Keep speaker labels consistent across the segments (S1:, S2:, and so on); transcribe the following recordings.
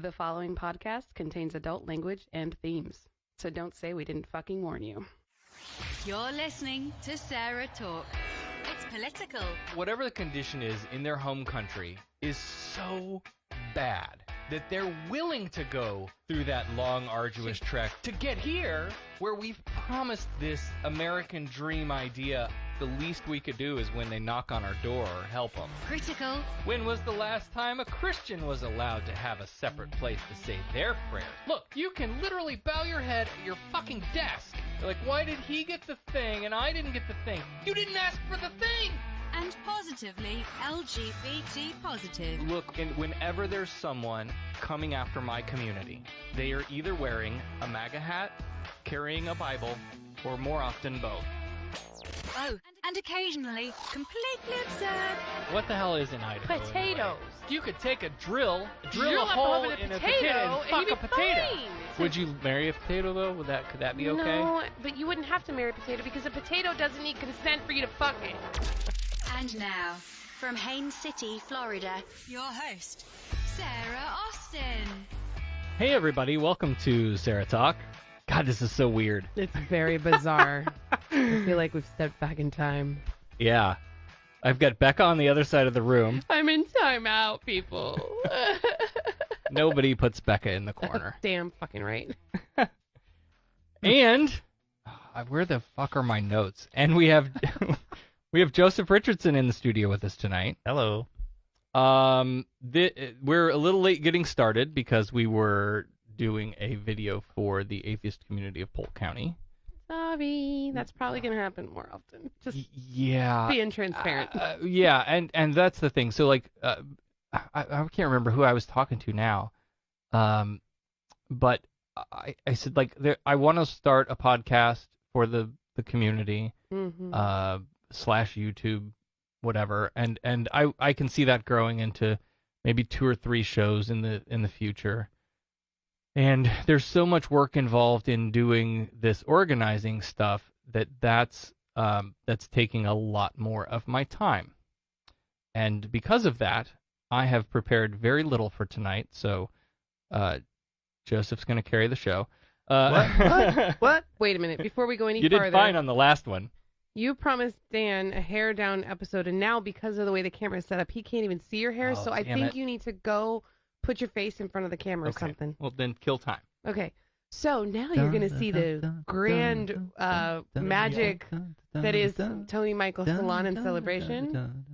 S1: The following podcast contains adult language and themes, so don't say we didn't fucking warn you.
S2: You're listening to SarahTalk. It's political.
S3: Whatever the condition is in their home country is so bad that they're willing to go through that long, arduous trek to get here, where we've promised this American dream idea. The least we could do is when they knock on our door or help them.
S2: Critical.
S3: When was the last time a Christian was allowed to have a separate place to say their prayers? Look, you can literally bow your head at your fucking desk. You're like, why did he get the thing and I didn't get the thing? You didn't ask for the thing!
S2: And positively LGBT positive.
S3: Look, and whenever there's someone coming after my community, they are either wearing a MAGA hat, carrying a Bible, or more often both.
S2: Oh, and occasionally completely absurd.
S3: What the hell is in Idaho?
S1: Potatoes.
S3: Anyway? You could take a drill a
S1: Drill
S3: hole
S1: up
S3: in
S1: a
S3: a potato and fuck
S1: you'd
S3: a
S1: be
S3: potato.
S1: fine.
S3: Would you marry a potato though? Could that be okay?
S1: No, but you wouldn't have to marry a potato because a potato doesn't need consent for you to fuck it.
S2: And now, from Haines City, Florida, your host, Sarah Austin.
S3: Hey everybody, welcome to SarahTalk. God, this is so weird.
S1: It's very bizarre. I feel like we've stepped back in time.
S3: Yeah. I've got Becca on the other side of the room.
S1: I'm in timeout, people.
S3: Nobody puts Becca in the corner.
S1: Damn fucking right.
S3: And where the fuck are my notes? And we have Joseph Richardson in the studio with us tonight.
S4: Hello.
S3: We're a little late getting started because we were doing a video for the atheist community of Polk County.
S1: Sorry, that's probably going to happen more often. Just
S3: yeah,
S1: being transparent.
S3: Yeah, and that's the thing. So like, I can't remember who I was talking to now, but I said like, I want to start a podcast for the community, slash YouTube, whatever, and I can see that growing into maybe 2 or 3 shows in the future. And there's so much work involved in doing this organizing stuff that's taking a lot more of my time. And because of that, I have prepared very little for tonight. So Joseph's going to carry the show.
S4: What?
S1: Wait a minute. Before we go any
S3: you
S1: farther.
S3: did fine on the last one.
S1: You promised Dan a hair down episode, and now because of the way the camera is set up, he can't even see your hair.
S3: Oh,
S1: so I
S3: damn
S1: think
S3: it.
S1: you need to go put your face in front of the camera or something.
S3: Well, then kill time.
S1: Okay. So now you're going to see the grand magic that is Tony Michael's Salon and Celebration.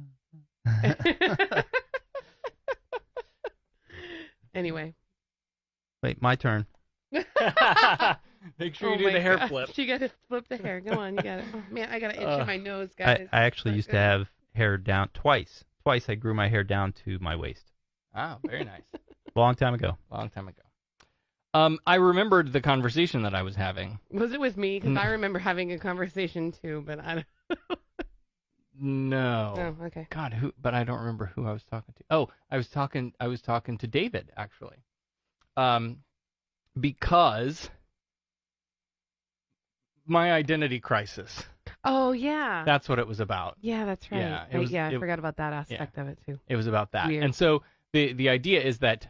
S1: Anyway.
S4: Wait, my turn.
S3: Make sure you do the hair
S1: God.
S3: flip.
S1: You got to flip the hair. Come on, you got it. Oh, man, I got an itch in my nose, guys.
S4: I actually used to have hair down twice. Twice I grew my hair down to my waist.
S3: Oh, very nice.
S4: Long time ago.
S3: I remembered the conversation that I was having.
S1: Was it with me? Because I remember having a conversation too, but I don't.
S3: No.
S1: Oh, okay.
S3: God, who? But I don't remember who I was talking to. Oh, I was talking to David actually. Because my identity crisis.
S1: Oh yeah.
S3: That's what it was about.
S1: Yeah, that's right.
S3: Yeah,
S1: I forgot about that aspect of it too.
S3: It was about that.
S1: Weird.
S3: And so the idea is that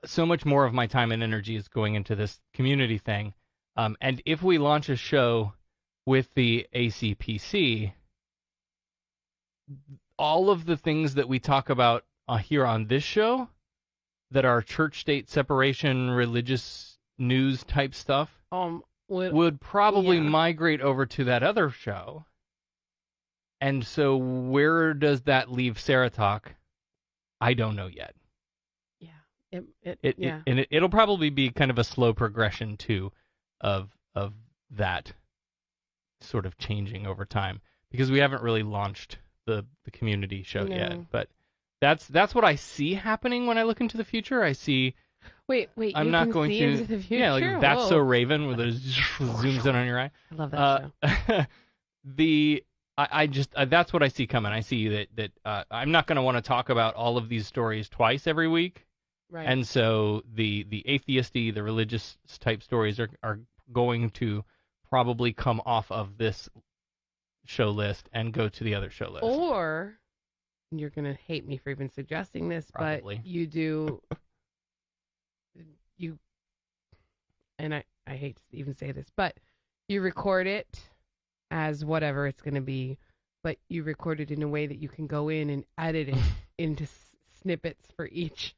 S3: so much more of my time and energy is going into this community thing. And if we launch a show with the ACPC, all of the things that we talk about here on this show that are church-state separation, religious news type stuff would probably migrate over to that other show. And so where does that leave SarahTalk? I don't know yet.
S1: Yeah.
S3: It'll probably be kind of a slow progression too of that sort of changing over time because we haven't really launched the community show yet. But that's what I see happening when I look into the future. I see.
S1: Wait.
S3: I'm not going to.
S1: Into the future?
S3: Yeah, like That's So Raven, where it zooms in on your eye.
S1: I love that show.
S3: I just that's what I see coming. I see that I'm not going to want to talk about all of these stories twice every week.
S1: Right.
S3: And so the atheisty, the religious type stories are going to probably come off of this show list and go to the other show list.
S1: Or you're going to hate me for even suggesting this,
S3: Probably.
S1: but you do and I hate to even say this, but you record it as whatever it's going to be, but you record it in a way that you can go in and edit it into snippets for each.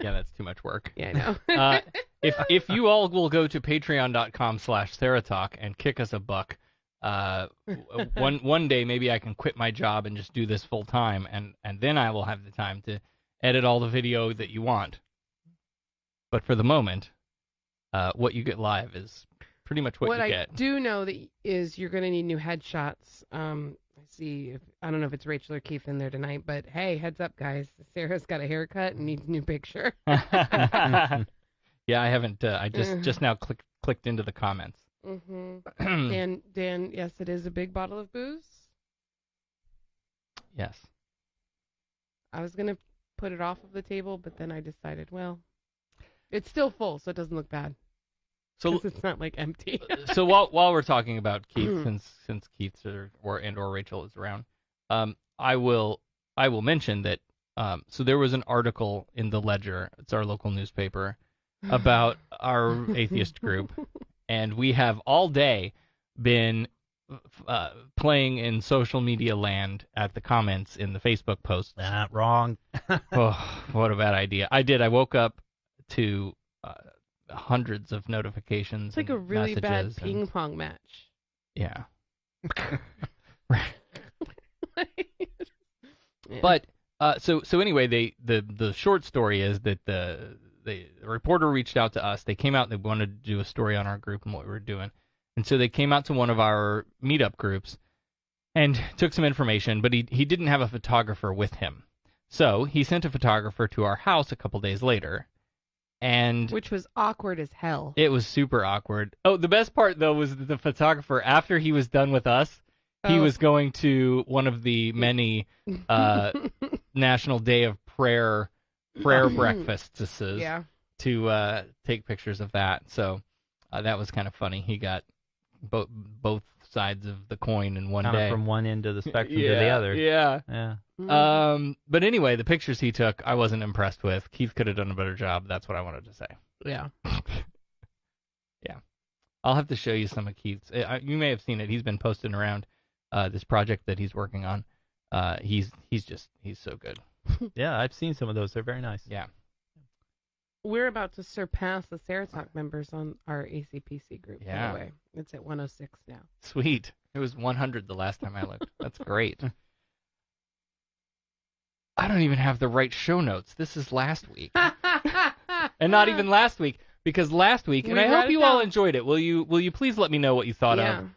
S3: Yeah, that's too much work.
S1: Yeah, I know.
S3: If you all will go to patreon.com/SarahTalk and kick us $1, one day maybe I can quit my job and just do this full time, and then I will have the time to edit all the video that you want. But for the moment, what you get live is pretty much what you get.
S1: What I do know is you're going to need new headshots. I don't know if it's Rachel or Keith in there tonight, but hey, heads up, guys. Sarah's got a haircut and needs a new picture.
S3: Yeah, I haven't. I just now clicked into the comments.
S1: Mm-hmm. Dan, yes, it is a big bottle of booze.
S3: Yes.
S1: I was going to put it off of the table, but then I decided, well, it's still full, so it doesn't look bad. So it's not like empty.
S3: So while we're talking about Keith, since Keith's or Rachel is around, I will mention that. So there was an article in the Ledger, it's our local newspaper, about our atheist group, and we have all day been playing in social media land at the comments in the Facebook posts.
S4: Not wrong.
S3: Oh, what a bad idea! I woke up to hundreds of notifications.
S1: It's like a really bad ping
S3: and,
S1: pong match.
S3: Yeah. But so anyway, the short story is that the reporter reached out to us. They came out and they wanted to do a story on our group and what we were doing. And so they came out to one of our meetup groups and took some information, but he didn't have a photographer with him. So he sent a photographer to our house a couple days later. Which was awkward as hell. It was super awkward. Oh, the best part, though, was the photographer, after he was done with us, he was going to one of the many National Day of Prayer breakfasts to take pictures of that. So that was kind of funny. He got both sides of the coin in one day.
S4: From one end of the spectrum to the other.
S3: Yeah.
S1: Mm-hmm.
S3: But anyway, the pictures he took, I wasn't impressed with. Keith could have done a better job. That's what I wanted to say.
S1: Yeah.
S3: Yeah. I'll have to show you some of Keith's. You may have seen it. He's been posting around this project that he's working on. He's so good.
S4: Yeah, I've seen some of those. They're very nice.
S3: Yeah.
S1: We're about to surpass the SarahTalk members on our ACPC group, by the way. It's at 106 now.
S3: Sweet. It was 100 the last time I looked. That's great. I don't even have the right show notes. This is last week. And not even last week, because last week, and I hope you all enjoyed it. Will you please let me know what you thought of?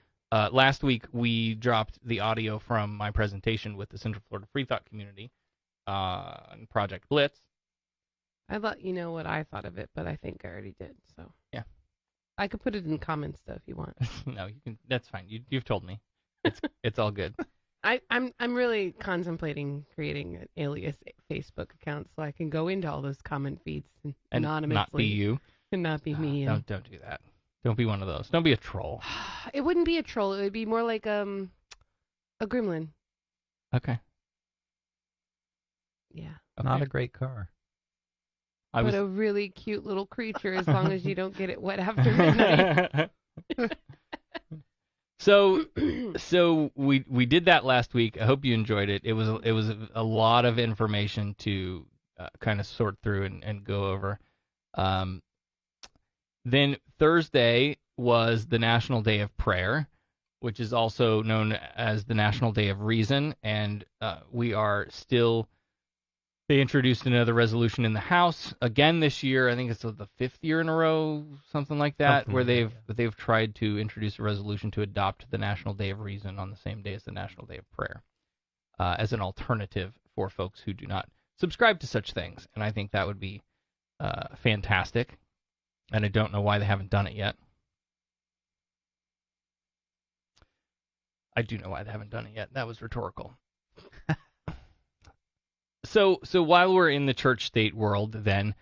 S3: Last week, we dropped the audio from my presentation with the Central Florida Freethought community on Project Blitz.
S1: I'd let you know what I thought of it, but I think I already did. So
S3: yeah,
S1: I could put it in comments though if you want.
S3: No, you can. That's fine. You've told me. It's all good.
S1: I'm really contemplating creating an alias Facebook account so I can go into all those comment feeds anonymously.
S3: Not be you.
S1: And not be me.
S3: Don't do that. Don't be one of those. Don't be a troll.
S1: It wouldn't be a troll. It would be more like a gremlin.
S3: Okay.
S1: Yeah.
S3: Okay.
S4: Not a great car.
S1: But a really cute little creature, as long as you don't get it wet after midnight.
S3: So we did that last week. I hope you enjoyed it. It was a lot of information to kind of sort through and go over. Then Thursday was the National Day of Prayer, which is also known as the National Day of Reason, and we are still. They introduced another resolution in the House again this year. I think it's the 5th year in a row, something like that, where they've tried to introduce a resolution to adopt the National Day of Reason on the same day as the National Day of Prayer as an alternative for folks who do not subscribe to such things. And I think that would be fantastic. And I don't know why they haven't done it yet. I do know why they haven't done it yet. That was rhetorical. So while we're in the church-state world, then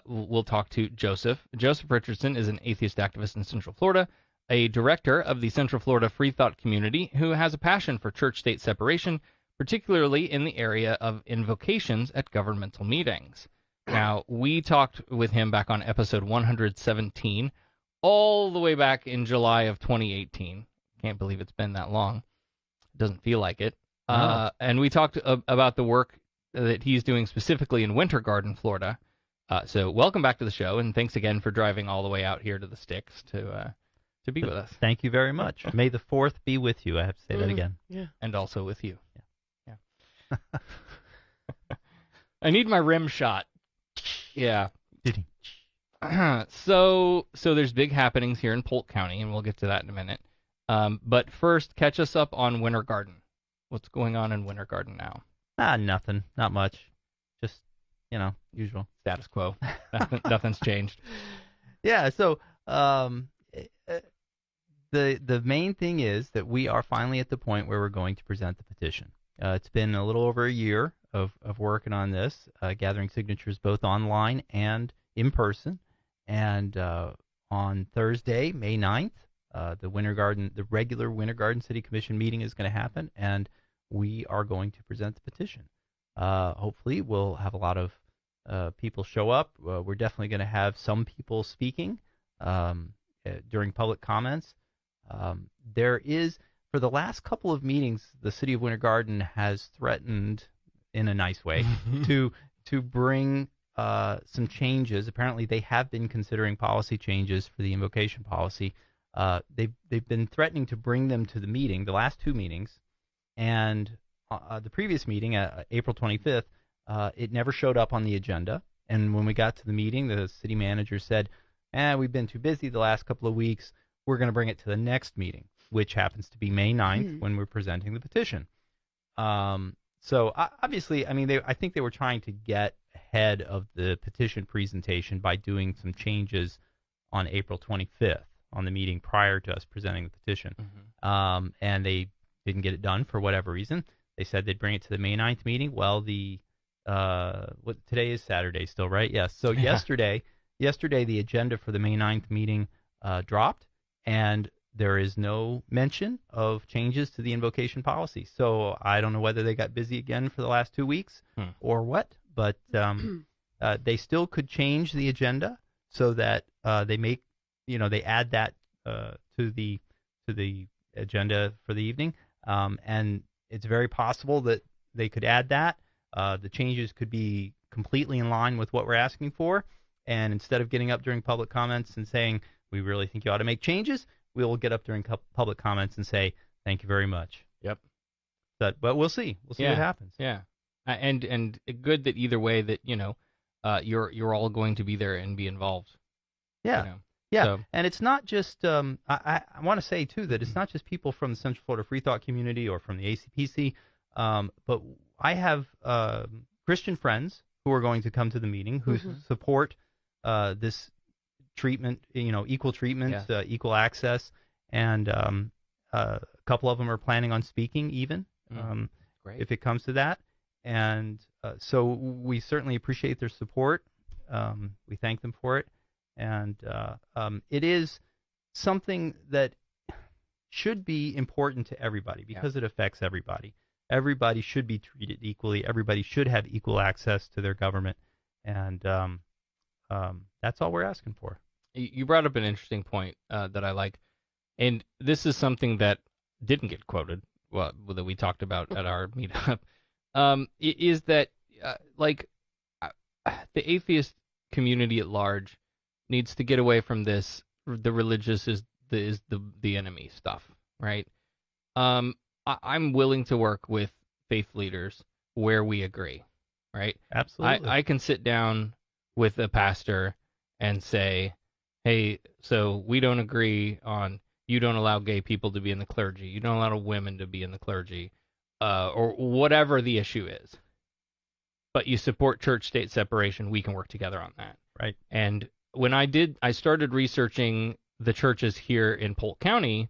S3: we'll talk to Joseph. Joseph Richardson is an atheist activist in Central Florida, a director of the Central Florida Freethought community who has a passion for church-state separation, particularly in the area of invocations at governmental meetings. Now, we talked with him back on episode 117, all the way back in July of 2018. Can't believe it's been that long. Doesn't feel like it.
S4: No.
S3: And we talked about the work that he's doing specifically in Winter Garden, Florida. So welcome back to the show, and thanks again for driving all the way out here to the sticks to be with us.
S4: Thank you very much. May the 4th be with you. I have to say that again.
S1: Yeah.
S3: And also with you. Yeah. I need my rim shot. Yeah. So there's big happenings here in Polk County, and we'll get to that in a minute. But first, catch us up on Winter Garden. What's going on in Winter Garden now?
S4: Nothing. Not much. Just, usual.
S3: Status quo. Nothing's changed.
S4: Yeah, so the main thing is that we are finally at the point where we're going to present the petition. It's been a little over a year of working on this, gathering signatures both online and in person. And on Thursday, May 9th, the regular Winter Garden City Commission meeting is going to happen, and we are going to present the petition. Hopefully, we'll have a lot of people show up. We're definitely going to have some people speaking during public comments. There is, for the last couple of meetings, the City of Winter Garden has threatened, in a nice way, to bring some changes. Apparently, they have been considering policy changes for the invocation policy. They've been threatening to bring them to the meeting, the last two meetings, and the previous meeting, April 25th, it never showed up on the agenda. And when we got to the meeting, the city manager said, we've been too busy the last couple of weeks. We're going to bring it to the next meeting, which happens to be May 9th when we're presenting the petition. So obviously, I think they were trying to get ahead of the petition presentation by doing some changes on April 25th on the meeting prior to us presenting the petition. And they didn't get it done for whatever reason. They said they'd bring it to the May 9th meeting. Well, today is Saturday still, right? Yes. So yesterday, the agenda for the May 9th meeting dropped, and there is no mention of changes to the invocation policy. So I don't know whether they got busy again for the last 2 weeks or what, but they still could change the agenda so that they add that to the agenda for the evening, and it's very possible that they could add that. The changes could be completely in line with what we're asking for, and instead of getting up during public comments and saying, we really think you ought to make changes, we will get up during public comments and say, thank you very much.
S3: Yep.
S4: But we'll see. We'll see what happens.
S3: Yeah. And good that either way that, you're all going to be there and be involved.
S4: Yeah. Yeah, so. And it's not just, I want to say, too, that it's not just people from the Central Florida Freethought community or from the ACPC, but I have Christian friends who are going to come to the meeting who support this treatment, equal treatment, equal access, and a couple of them are planning on speaking even, if it comes to that. And so we certainly appreciate their support. We thank them for it. And it is something that should be important to everybody because it affects everybody. Everybody should be treated equally. Everybody should have equal access to their government. And that's all we're asking for.
S3: You brought up an interesting point that I like. And this is something that didn't get quoted, that we talked about at our meetup, is that, the atheist community at large needs to get away from this. The religious is the enemy stuff, right? I'm willing to work with faith leaders where we agree, right?
S4: Absolutely.
S3: I can sit down with a pastor and say, hey, so we don't agree on, you don't allow gay people to be in the clergy, you don't allow women to be in the clergy, or whatever the issue is. But you support church-state separation, we can work together on that.
S4: Right.
S3: And when I started researching the churches here in Polk County,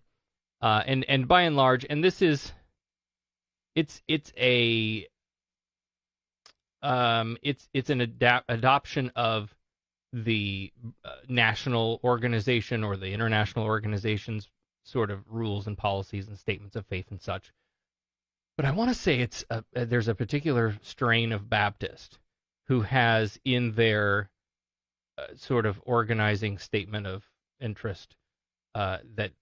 S3: and by and large, and this is, it's an adoption of the national organization or the international organization's sort of rules and policies and statements of faith and such. But I want to say there's a particular strain of Baptist who has in their sort of organizing statement of interest that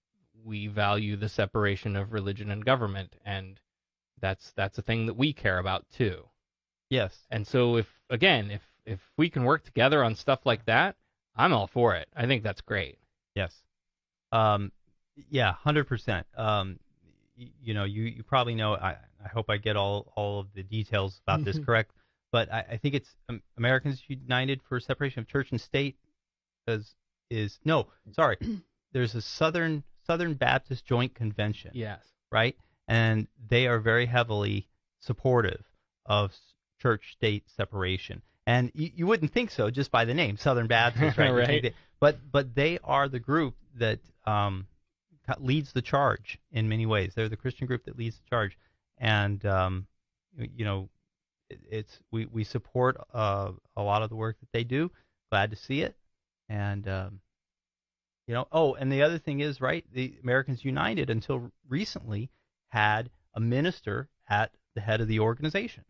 S3: we value the separation of religion and government, and that's a thing that we care about too.
S4: Yes.
S3: And so if we can work together on stuff like that, I'm all for it. I think that's great.
S4: Yes. Yeah, 100%. You probably know, I hope I get all of the details about this correct, but I think it's Americans United for Separation of Church and State there's a Southern Baptist Joint Convention.
S3: Yes.
S4: Right? And they are very heavily supportive of church-state separation. And you wouldn't think so just by the name, Southern Baptist, right?
S3: Right.
S4: But they are the group that leads the charge in many ways. They're the Christian group that leads the charge, and we support a lot of the work that they do. Glad to see it, and and the other thing is, right, the Americans United until recently had a minister at the head of the organization.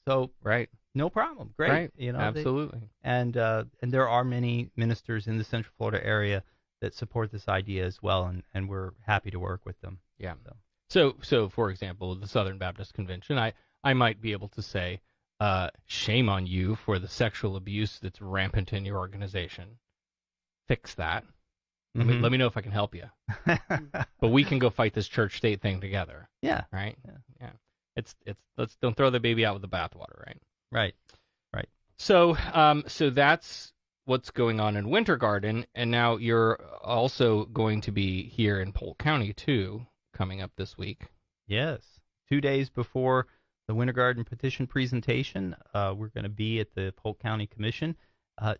S4: So
S3: right.
S4: No problem. Great.
S3: Right.
S4: Absolutely. And there are many ministers in the Central Florida area that support this idea as well, and we're happy to work with them.
S3: Yeah. So for example, the Southern Baptist Convention, I might be able to say, shame on you for the sexual abuse that's rampant in your organization. Fix that.
S4: Mm-hmm.
S3: Let me know if I can help you. But we can go fight this church-state thing together.
S4: Yeah.
S3: Right? Yeah. Let's don't throw the baby out with the bathwater, right?
S4: Right.
S3: So that's what's going on in Winter Garden, and now you're also going to be here in Polk County too, coming up this week.
S4: Yes. 2 days before the Winter Garden petition presentation, we're going to be at the Polk County Commission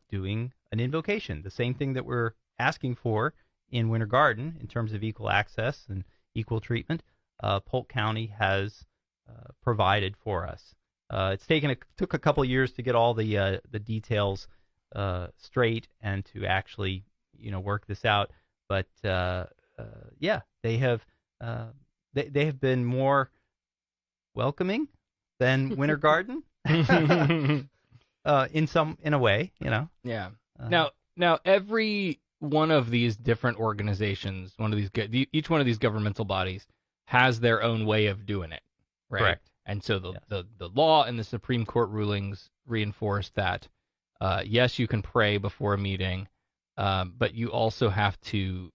S4: doing an invocation, the same thing that we're asking for in Winter Garden in terms of equal access and equal treatment. Polk County has provided for us. It took a couple of years to get all the details straight and to actually work this out. But they have been more welcoming than Winter Garden in a way.
S3: Yeah. Now every one of these different organizations, each one of these governmental bodies has their own way of doing it. Right?
S4: Correct.
S3: And so the law and the Supreme Court rulings reinforce that, yes, you can pray before a meeting, but you also have to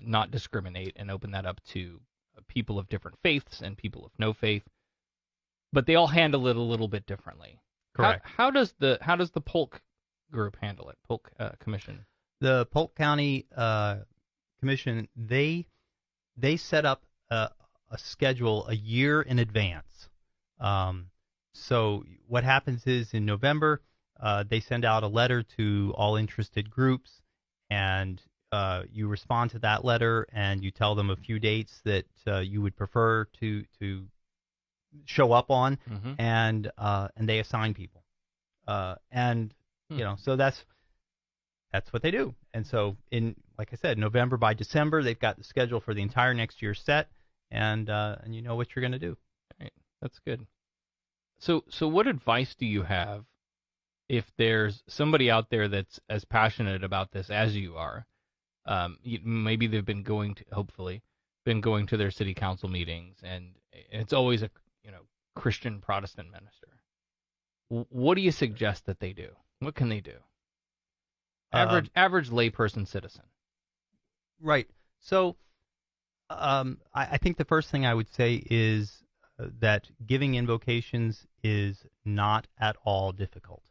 S3: not discriminate and open that up to people of different faiths and people of no faith. But they all handle it a little bit differently.
S4: Correct.
S3: How does the Polk group handle it? Polk Commission.
S4: The Polk County Commission, they set up a schedule a year in advance. So what happens is in November, they send out a letter to all interested groups, and you respond to that letter, and you tell them a few dates that you would prefer to show up on,
S3: mm-hmm.
S4: and they assign people, so that's what they do. And so like I said, November by December, they've got the schedule for the entire next year set, and you know what you're going to do.
S3: Right. That's good. So what advice do you have if there's somebody out there that's as passionate about this as you are? Maybe they've been going to their city council meetings, and it's always a Christian Protestant minister. What do you suggest that they do? What can they do? Average layperson citizen.
S4: Right. So I think the first thing I would say is that giving invocations is not at all difficult.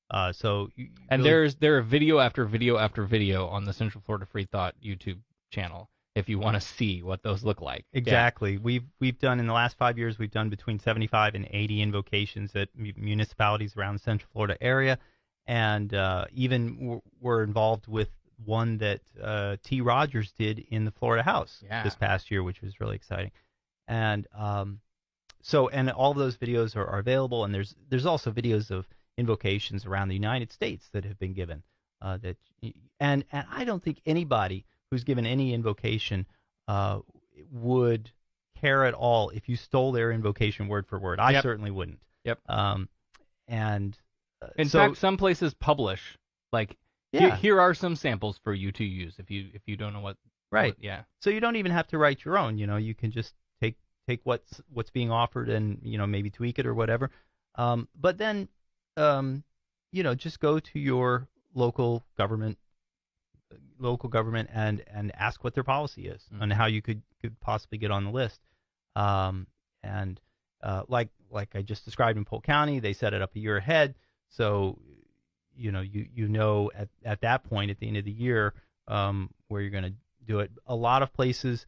S3: There are video after video after video on the Central Florida Freethought YouTube channel if you want to see what those look like.
S4: Exactly.
S3: Yeah.
S4: We've done in the last 5 years, we've done between 75 and 80 invocations at municipalities around the Central Florida area, and even we're involved with one that T. Rogers did in the Florida House this past year, which was really exciting. And and all of those videos are available, and there's also videos of invocations around the United States that have been given. And I don't think anybody who's given any invocation would care at all if you stole their invocation word for word. I certainly wouldn't.
S3: Yep.
S4: And
S3: In fact, some places publish like here are some samples for you to use if you don't know what.
S4: Right.
S3: Yeah.
S4: So you don't even have to write your own. You can just take what's being offered and maybe tweak it or whatever. But then just go to your local government and ask what their policy is and how you could possibly get on the list. Like I just described in Polk County, they set it up a year ahead. So at that point at the end of the year where you're going to do it. A lot of places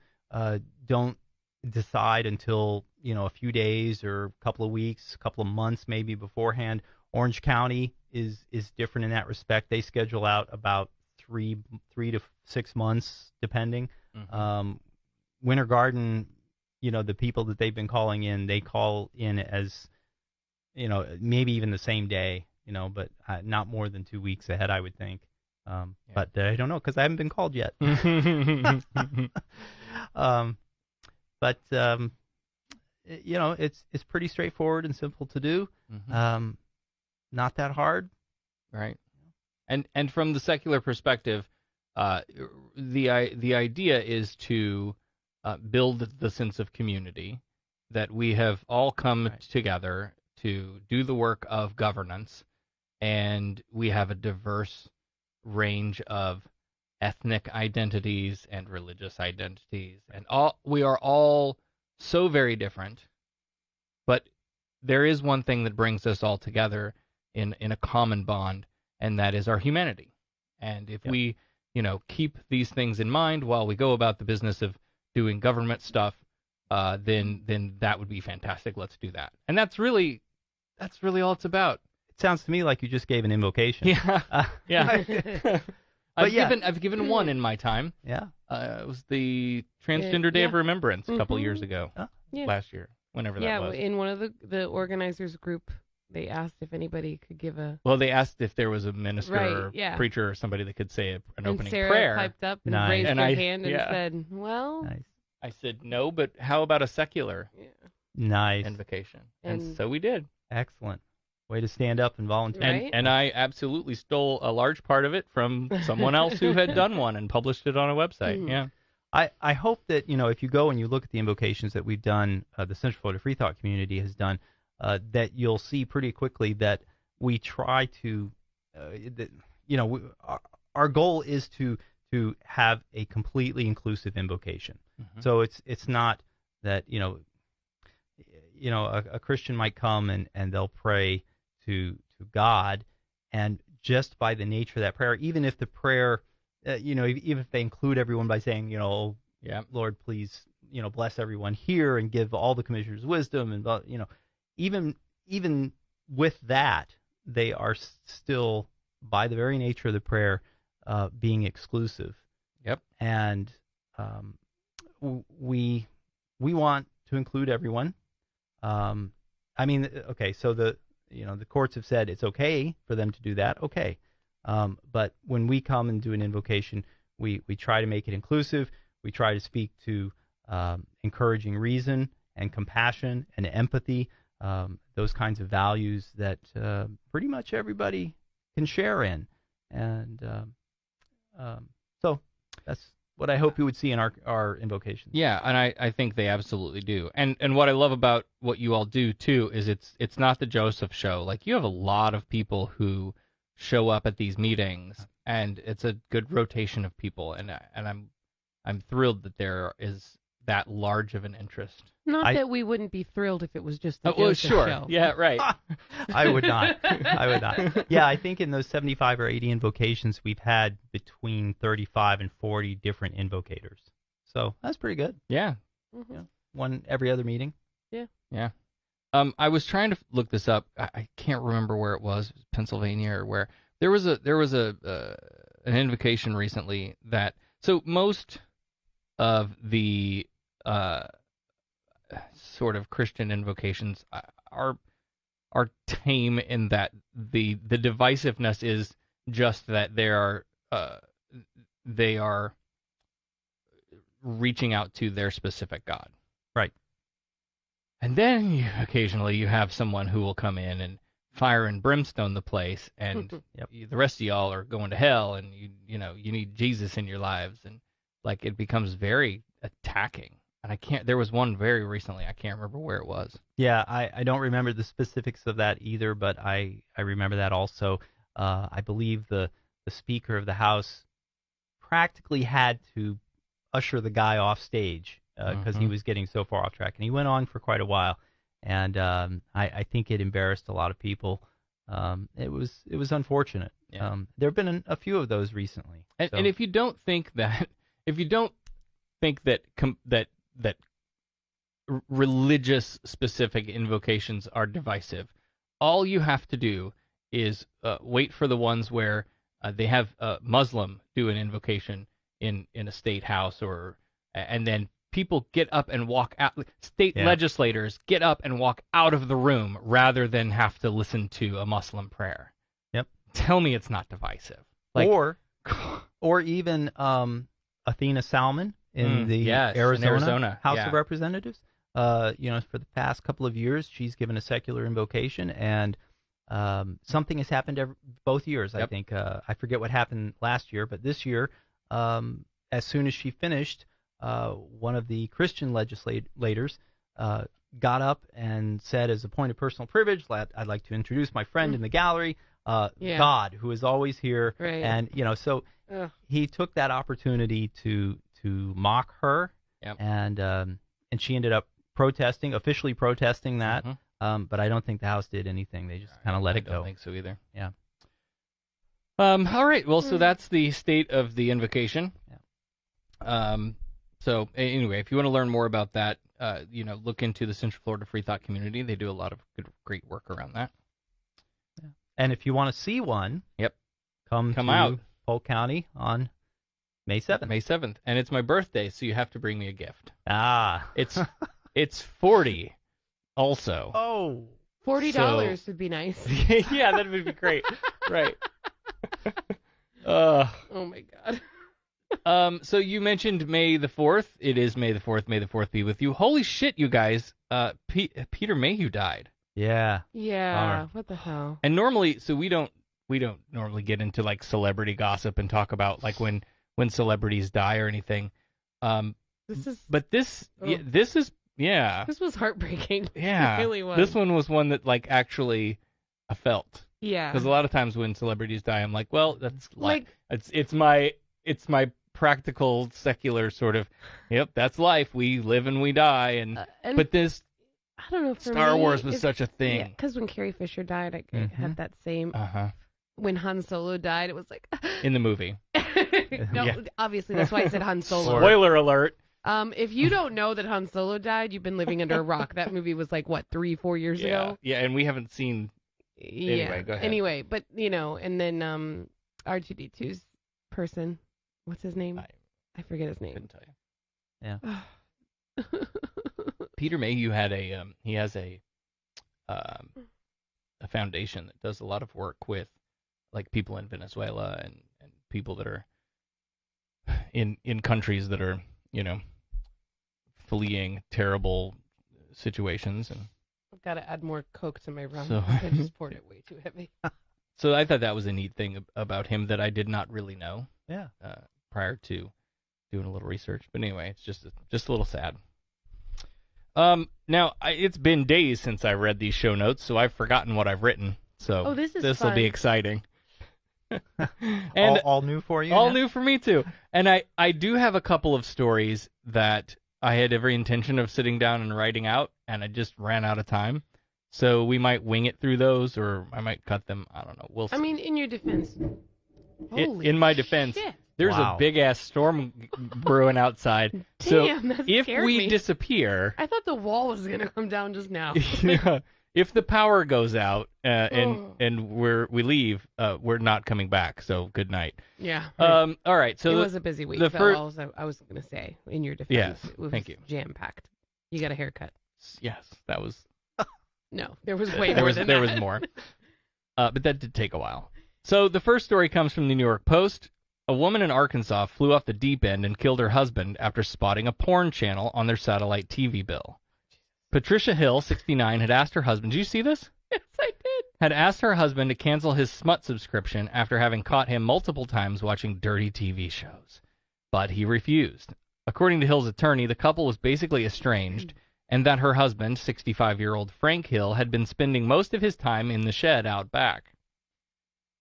S4: don't decide until a few days or a couple of weeks, a couple of months maybe beforehand. Orange County is different in that respect. They schedule out about 3 to 6 months depending. Winter Garden, the people that they've been calling in, they call in as maybe even the same day, but not more than 2 weeks ahead, I would think. But I don't know because I haven't been called yet. It's pretty straightforward and simple to do. Not that hard.
S3: Right. And from the secular perspective, the idea is to build the sense of community, that we have all come together to do the work of governance, and we have a diverse range of ethnic identities and religious identities, and we are all so very different, but there is one thing that brings us all together in a common bond, and that is our humanity. And if we keep these things in mind while we go about the business of doing government stuff, then that would be fantastic. Let's do that. And that's really all it's about.
S4: It sounds to me like you just gave an invocation.
S3: Yeah. I've given one in my time.
S4: Yeah.
S3: It was the Transgender Day of Remembrance a couple of years ago, last year, whenever that was.
S1: Yeah, in one of the organizers group, they asked if anybody could give a...
S3: Well, they asked if there was a minister or preacher or somebody that could say an opening prayer.
S1: And Sarah piped up and raised her hand and said, well...
S3: Nice. I said, no, but how about a secular invocation? And so we did.
S4: Excellent. Way to stand up and volunteer.
S1: Right?
S3: And I absolutely stole a large part of it from someone else who had done one and published it on a website. Yeah.
S4: I hope that, if you go and you look at the invocations that we've done, the Central Florida Freethought community has done, that you'll see pretty quickly that we try to, our goal is to have a completely inclusive invocation. So it's not that, a Christian might come and they'll pray to God, and just by the nature of that prayer, even if the prayer, even if they include everyone by saying, Lord, please, bless everyone here and give all the commissioners wisdom, and even with that, they are still, by the very nature of the prayer, being exclusive.
S3: Yep.
S4: And we want to include everyone. So the courts have said it's okay for them to do that. Okay. But when we come and do an invocation, we try to make it inclusive. We try to speak to encouraging reason and compassion and empathy, those kinds of values that pretty much everybody can share in. And so that's what I hope you would see in our invocations.
S3: Yeah, and I think they absolutely do. And what I love about what you all do too is it's not the Joseph show. Like, you have a lot of people who show up at these meetings, and it's a good rotation of people, and I'm thrilled that there is that large of an interest.
S1: Not that we wouldn't be thrilled if it was just the Joseph show.
S3: Yeah, right.
S4: I would not. Yeah, I think in those 75 or 80 invocations, we've had between 35 and 40 different invocators. So that's pretty good.
S3: Yeah.
S4: One every other meeting.
S3: Yeah. I was trying to look this up. I can't remember where it was, Pennsylvania or where. There was an invocation recently that, so most of the sort of Christian invocations are tame in that the divisiveness is just that they are reaching out to their specific God.
S4: Right.
S3: And then occasionally you have someone who will come in and fire and brimstone the place, and the rest of y'all are going to hell, and you need Jesus in your lives, and like it becomes very attacking. And I can't. There was one very recently. I can't remember where it was.
S4: Yeah, I don't remember the specifics of that either, but I remember that also. I believe the Speaker of the House practically had to usher the guy off stage because he was getting so far off track, and he went on for quite a while. And I think it embarrassed a lot of people. It was unfortunate.
S3: Yeah.
S4: There have been a few of those recently.
S3: And if you don't think that, that religious specific invocations are divisive, all you have to do is wait for the ones where they have a Muslim do an invocation in a state house, and then people get up and walk out. State legislators get up and walk out of the room rather than have to listen to a Muslim prayer.
S4: Yep.
S3: Tell me it's not divisive.
S4: Or even Athena Salmon in the Arizona House of Representatives. For the past couple of years, she's given a secular invocation, and something has happened both years. I think I forget what happened last year, but this year, as soon as she finished, one of the Christian legislators got up and said, as a point of personal privilege, I'd like to introduce my friend in the gallery, God, who is always here.
S1: Right.
S4: And so he took that opportunity to mock her, and she ended up officially protesting that. But I don't think the House did anything. They just kind of let it go.
S3: I don't think so either.
S4: Yeah.
S3: All right. Well, so that's the state of the invocation. Yeah. So anyway, if you want to learn more about that, look into the Central Florida Freethought community. They do a lot of great work around that.
S4: Yeah. And if you want to see one, come to
S3: out
S4: Polk County on May 7th.
S3: May 7th, and it's my birthday, so you have to bring me a gift. It's 40. Also.
S4: Oh.
S1: $40 would be nice.
S3: Yeah, that would be great. Right.
S1: Oh my God.
S3: So you mentioned May the 4th. It is May the 4th. May the 4th be with you. Holy shit, you guys. Peter Mayhew died.
S4: Yeah.
S1: Yeah. What the hell?
S3: And normally, so we don't normally get into like celebrity gossip and talk about like when celebrities die or anything. This
S1: was heartbreaking.
S3: Yeah.
S1: It really was.
S3: This one was one that like actually I felt.
S1: Yeah.
S3: Because a lot of times when celebrities die, I'm like, well, that's like it's my practical secular sort of. Yep, that's life. We live and we die, but this.
S1: I don't know. For
S3: Star
S1: me,
S3: Wars was such a thing. Yeah,
S1: because when Carrie Fisher died, I had that same. When Han Solo died, it was like.
S3: In the movie.
S1: Obviously that's why I said Han Solo.
S3: Spoiler alert.
S1: If you don't know that Han Solo died, you've been living under a rock. That movie was like, what, 3-4 years ago?
S3: Yeah, and we haven't seen... Anyway, go ahead.
S1: Anyway, but, and then R2-D2's person, what's his name? I forget his name.
S3: Couldn't tell you. Yeah. Peter Mayhew had he has a foundation that does a lot of work with, like, people in Venezuela and people that are in countries that are, fleeing terrible situations. And
S1: I've got to add more Coke to my rum.
S3: So,
S1: I just poured it way too heavy.
S3: So I thought that was a neat thing about him that I did not really know.
S4: Yeah.
S3: Prior to doing a little research, but anyway, it's just a little sad. Now it's been days since I read these show notes, so I've forgotten what I've written. So this will be exciting.
S4: And all new for you?
S3: All new for me too. And I do have a couple of stories that I had every intention of sitting down and writing out, and I just ran out of time. So we might wing it through those, or I might cut them. I don't know. We'll see.
S1: I mean, in your defense.
S3: In my defense,
S1: shit.
S3: There's a big-ass storm brewing outside.
S1: Damn,
S3: so
S1: that
S3: if
S1: scared
S3: we
S1: me.
S3: disappear...
S1: I thought the wall was going to come down just now.
S3: If the power goes out and we leave, we're not coming back. So good night.
S1: Yeah.
S3: All right. So
S1: it was a busy week. I was going to say, in your defense,
S3: yes,
S1: it was
S3: thank you.
S1: Jam-packed. You got a haircut.
S3: Yes, that was.
S1: No, there was way more than that.
S3: There was more. But that did take a while. So the first story comes from the New York Post. A woman in Arkansas flew off the deep end and killed her husband after spotting a porn channel on their satellite TV bill. Patricia Hill, 69, had asked her husband, did you see this?
S1: Yes, I did.
S3: had asked her husband to cancel his smut subscription after having caught him multiple times watching dirty TV shows. But he refused. According to Hill's attorney, the couple was basically estranged, and that her husband, 65-year-old Frank Hill, had been spending most of his time in the shed out back.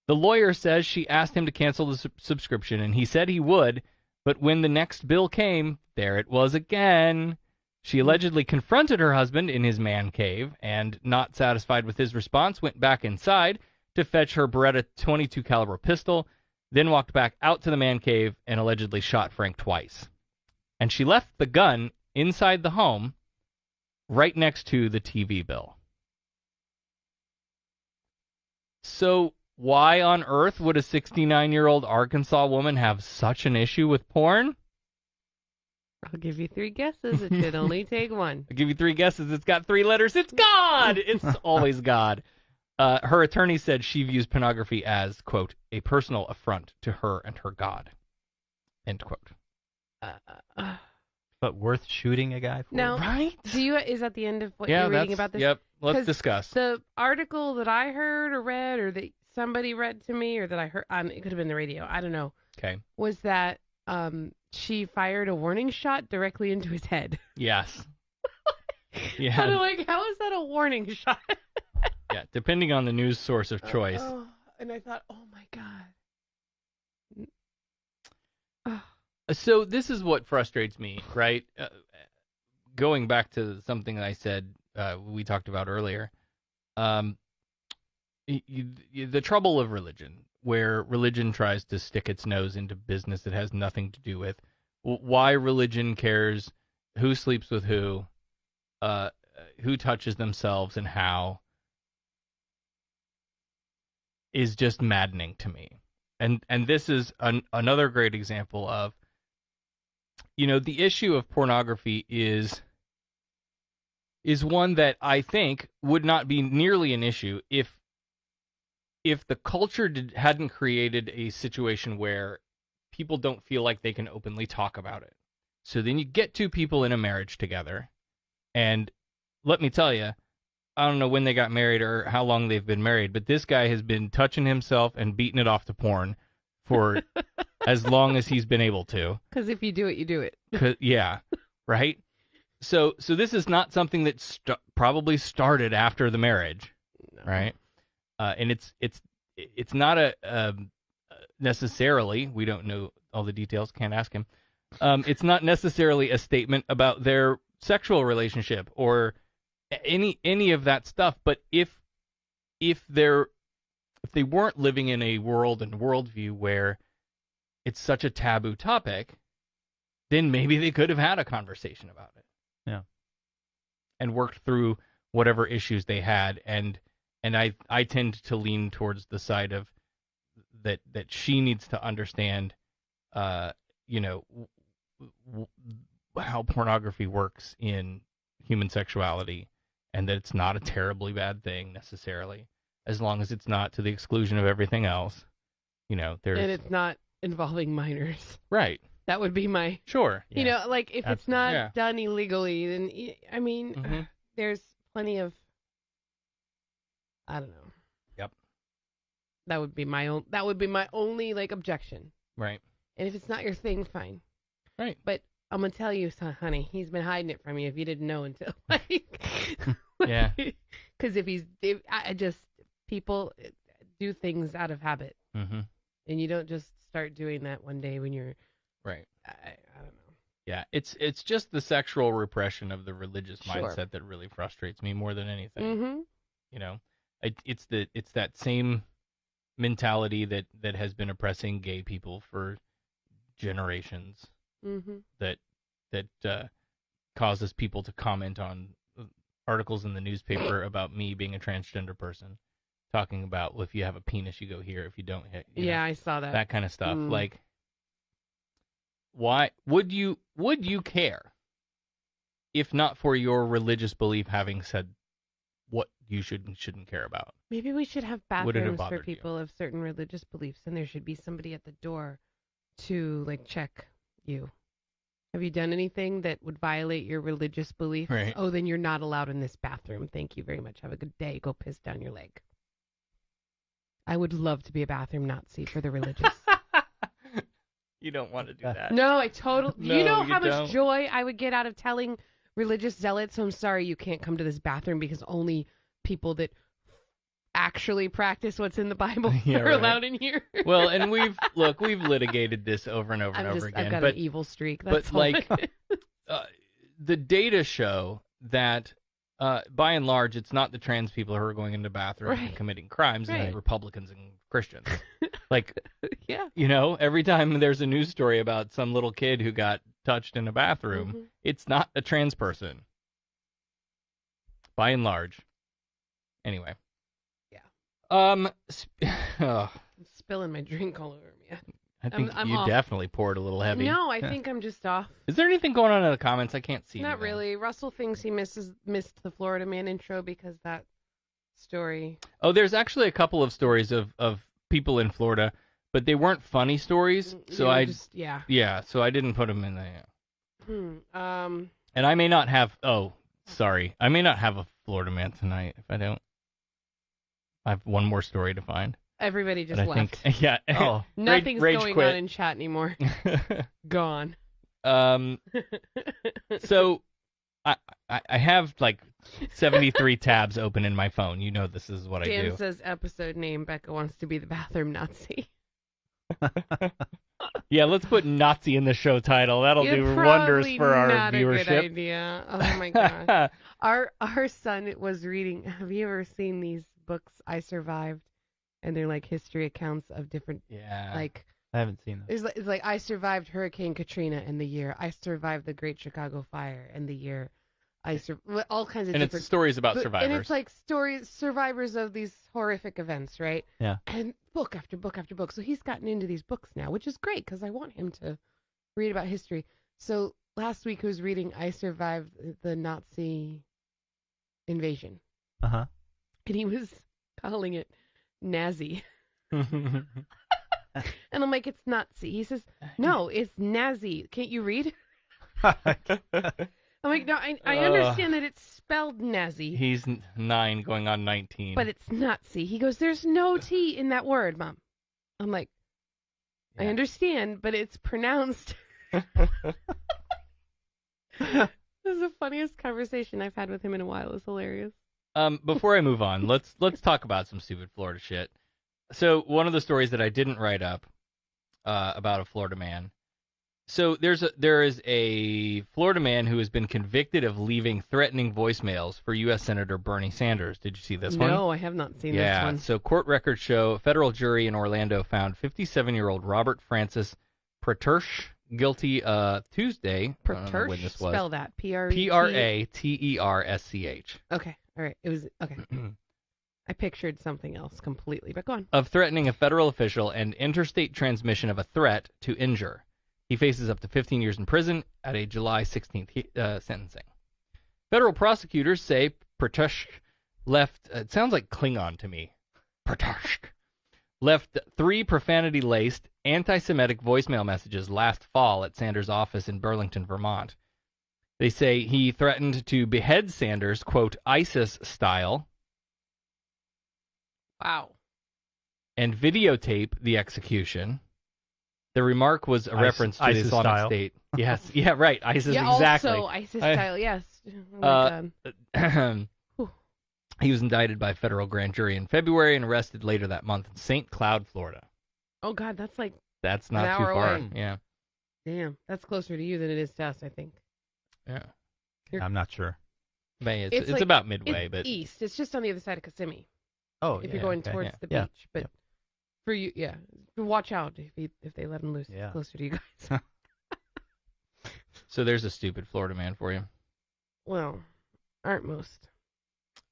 S3: The lawyer says she asked him to cancel the subscription, and he said he would, but when the next bill came, there it was again. She allegedly confronted her husband in his man cave, and, not satisfied with his response, went back inside to fetch her Beretta .22 caliber pistol, then walked back out to the man cave and allegedly shot Frank twice. And she left the gun inside the home, right next to the TV bill. So why on earth would a 69-year-old Arkansas woman have such an issue with porn?
S1: I'll give you 3 guesses. It should only take one.
S3: I'll give you 3 guesses. It's got 3 letters. It's God! It's always God. Her attorney said she views pornography as, quote, a personal affront to her and her God, end quote.
S4: But worth shooting a guy for?
S1: Now,
S3: right?
S1: Is that the end of what you're reading about this?
S3: Yep, let's discuss.
S1: The article that I heard or read, or that somebody read to me, or that I heard, it could have been the radio, I don't know.
S3: Okay.
S1: Was that she fired a warning shot directly into his head.
S3: Yes.
S1: Yeah. And I'm like, how is that a warning shot?
S3: Yeah, depending on the news source of choice.
S1: And I thought, oh my God.
S3: So this is what frustrates me, right? Going back to something that I said we talked about earlier, the trouble of religion, where religion tries to stick its nose into business it has nothing to do with, why religion cares who sleeps with who touches themselves and how, is just maddening to me. And this is another great example of, the issue of pornography is one that I think would not be nearly an issue if the culture hadn't created a situation where people don't feel like they can openly talk about it. So then you get 2 people in a marriage together, and let me tell you, I don't know when they got married or how long they've been married, but this guy has been touching himself and beating it off to porn for as long as he's been able to.
S1: Because if you do it, you do it.
S3: Yeah, right? So this is not something that probably started after the marriage, right? And it's not a necessarily, we don't know all the details, can't ask him. It's not necessarily a statement about their sexual relationship or any of that stuff. But if they weren't living in a world and worldview where it's such a taboo topic, then maybe they could have had a conversation about it.
S4: Yeah.
S3: And worked through whatever issues they had. And I tend to lean towards the side of that she needs to understand, how pornography works in human sexuality, and that it's not a terribly bad thing necessarily, as long as it's not to the exclusion of everything else. And
S1: it's not involving minors.
S3: Right.
S1: That would be my...
S3: Sure.
S1: Like, if it's not done illegally, then, I mean,
S3: mm-hmm.
S1: There's plenty of... I don't know.
S3: Yep.
S1: That would be my only, like, objection.
S3: Right.
S1: And if it's not your thing, fine.
S3: Right.
S1: But I'm going to tell you, honey, he's been hiding it from you if you didn't know until, like...
S3: Yeah.
S1: Because people do things out of habit.
S3: Mm-hmm.
S1: And you don't just start doing that one day when you're...
S3: Right.
S1: I don't know.
S3: Yeah, it's just the sexual repression of the religious
S1: Sure.
S3: mindset that really frustrates me more than anything.
S1: Mm-hmm.
S3: It's that same mentality that has been oppressing gay people for generations.
S1: Mm-hmm.
S3: That causes people to comment on articles in the newspaper about me being a transgender person, talking about, well, if you have a penis, you go here. If you don't,
S1: I saw that.
S3: That kind of stuff. Like, why would you care if not for your religious belief having said what you should and shouldn't care about?
S1: Maybe we should have bathrooms for people of certain religious beliefs, and there should be somebody at the door to, like, check you. Have you done anything that would violate your religious beliefs?
S3: Right.
S1: Oh, then you're not allowed in this bathroom. Thank you very much. Have a good day. Go piss down your leg. I would love to be a bathroom Nazi for the religious.
S3: You don't want to do that.
S1: No, I totally.
S3: No,
S1: you know
S3: you
S1: how
S3: don't.
S1: much joy I would get out of telling religious zealots, I'm sorry you can't come to this bathroom because only people that actually practice what's in the Bible are allowed in here.
S3: Well, and we've litigated this over and over and over again.
S1: I've got an evil streak. That's
S3: but like, the data show that by and large, it's not the trans people who are going into bathrooms and committing crimes, and Republicans and Christians. Like, you know, every time there's a news story about some little kid who got touched in a bathroom, it's not a trans person. By and large. Anyway. I'm
S1: spilling my drink all over me.
S3: I think you definitely poured a little heavy.
S1: No, I think I'm just off.
S3: Is there anything going on in the comments? I can't see.
S1: Not really. Russell thinks he missed the Florida Man intro because that story. Oh,
S3: there's actually a couple of stories of people in Florida, but they weren't funny stories. So so I didn't put them in there. And I may not have. Oh, sorry. I may not have a Florida Man tonight if I don't. I have one more story to find.
S1: Everybody just left. Nothing's
S3: going
S1: on in chat anymore. Gone.
S3: So I have like 73 tabs open in my phone. You know this is what I do.
S1: Dan says episode name, Becca wants to be the bathroom Nazi.
S3: Yeah, let's put Nazi in the show title. That'll do wonders for our
S1: not
S3: viewership.
S1: A good idea. Oh my gosh. Our son was reading. Have you ever seen these books, I Survived? And they're like history accounts of different.
S3: Yeah.
S1: Like
S4: I haven't seen them.
S1: It's like I survived Hurricane Katrina in the year. I survived the Great Chicago Fire in the year. All kinds of
S3: and
S1: different.
S3: It's stories about survivors.
S1: And it's like survivors of these horrific events, right?
S4: Yeah.
S1: And book after book after book. So he's gotten into these books now, which is great because I want him to read about history. So last week he was reading I Survived the Nazi Invasion.
S4: Uh-huh.
S1: And he was calling it Nazi. And I'm like, it's Nazi. He says, no, it's Nazi. Can't you read? I'm like, no, I understand that it's spelled Nazi.
S3: He's 9 going on 19.
S1: But it's Nazi. He goes, there's no T in that word, Mom. I'm like, I understand, but it's pronounced. This is the funniest conversation I've had with him in a while. It's hilarious.
S3: Before I move on, let's talk about some stupid Florida shit. So one of the stories that I didn't write up about a Florida man. So there is a Florida man who has been convicted of leaving threatening voicemails for U.S. Senator Bernie Sanders. Did you see this one?
S1: No, I have not seen this one.
S3: So court records show a federal jury in Orlando found 57-year-old Robert Francis Pratersh guilty Tuesday.
S1: Pratersh?
S3: When this was.
S1: Spell that.
S3: Pratersch.
S1: Okay. All right. It was okay. I pictured something else completely, but go on.
S3: Of threatening a federal official and interstate transmission of a threat to injure. He faces up to 15 years in prison at a July 16th sentencing. Federal prosecutors say Pratersh left, it sounds like Klingon to me, Pratersh, left 3 profanity-laced anti-Semitic voicemail messages last fall at Sanders' office in Burlington, Vermont. They say he threatened to behead Sanders, quote, ISIS style.
S1: Wow. And
S3: videotape the execution. The remark was a reference to the Islamic
S4: style.
S3: State. Yes, yeah, right. ISIS, exactly.
S1: Also ISIS style, yes. Oh my
S3: God. He was indicted by a federal grand jury in February and arrested later that month in St. Cloud, Florida.
S1: Oh, God, that's like
S3: That's not too far. Away. Yeah.
S1: Damn, that's closer to you than it is to us, I think.
S3: Yeah.
S4: I'm not sure.
S3: It's like, about midway, but
S1: east. It's just on the other side of Kissimmee.
S3: Oh,
S1: if you're going towards the beach, but for you, watch out if they let him loose closer to you guys.
S3: So there's a stupid Florida man for you.
S1: Well, aren't most.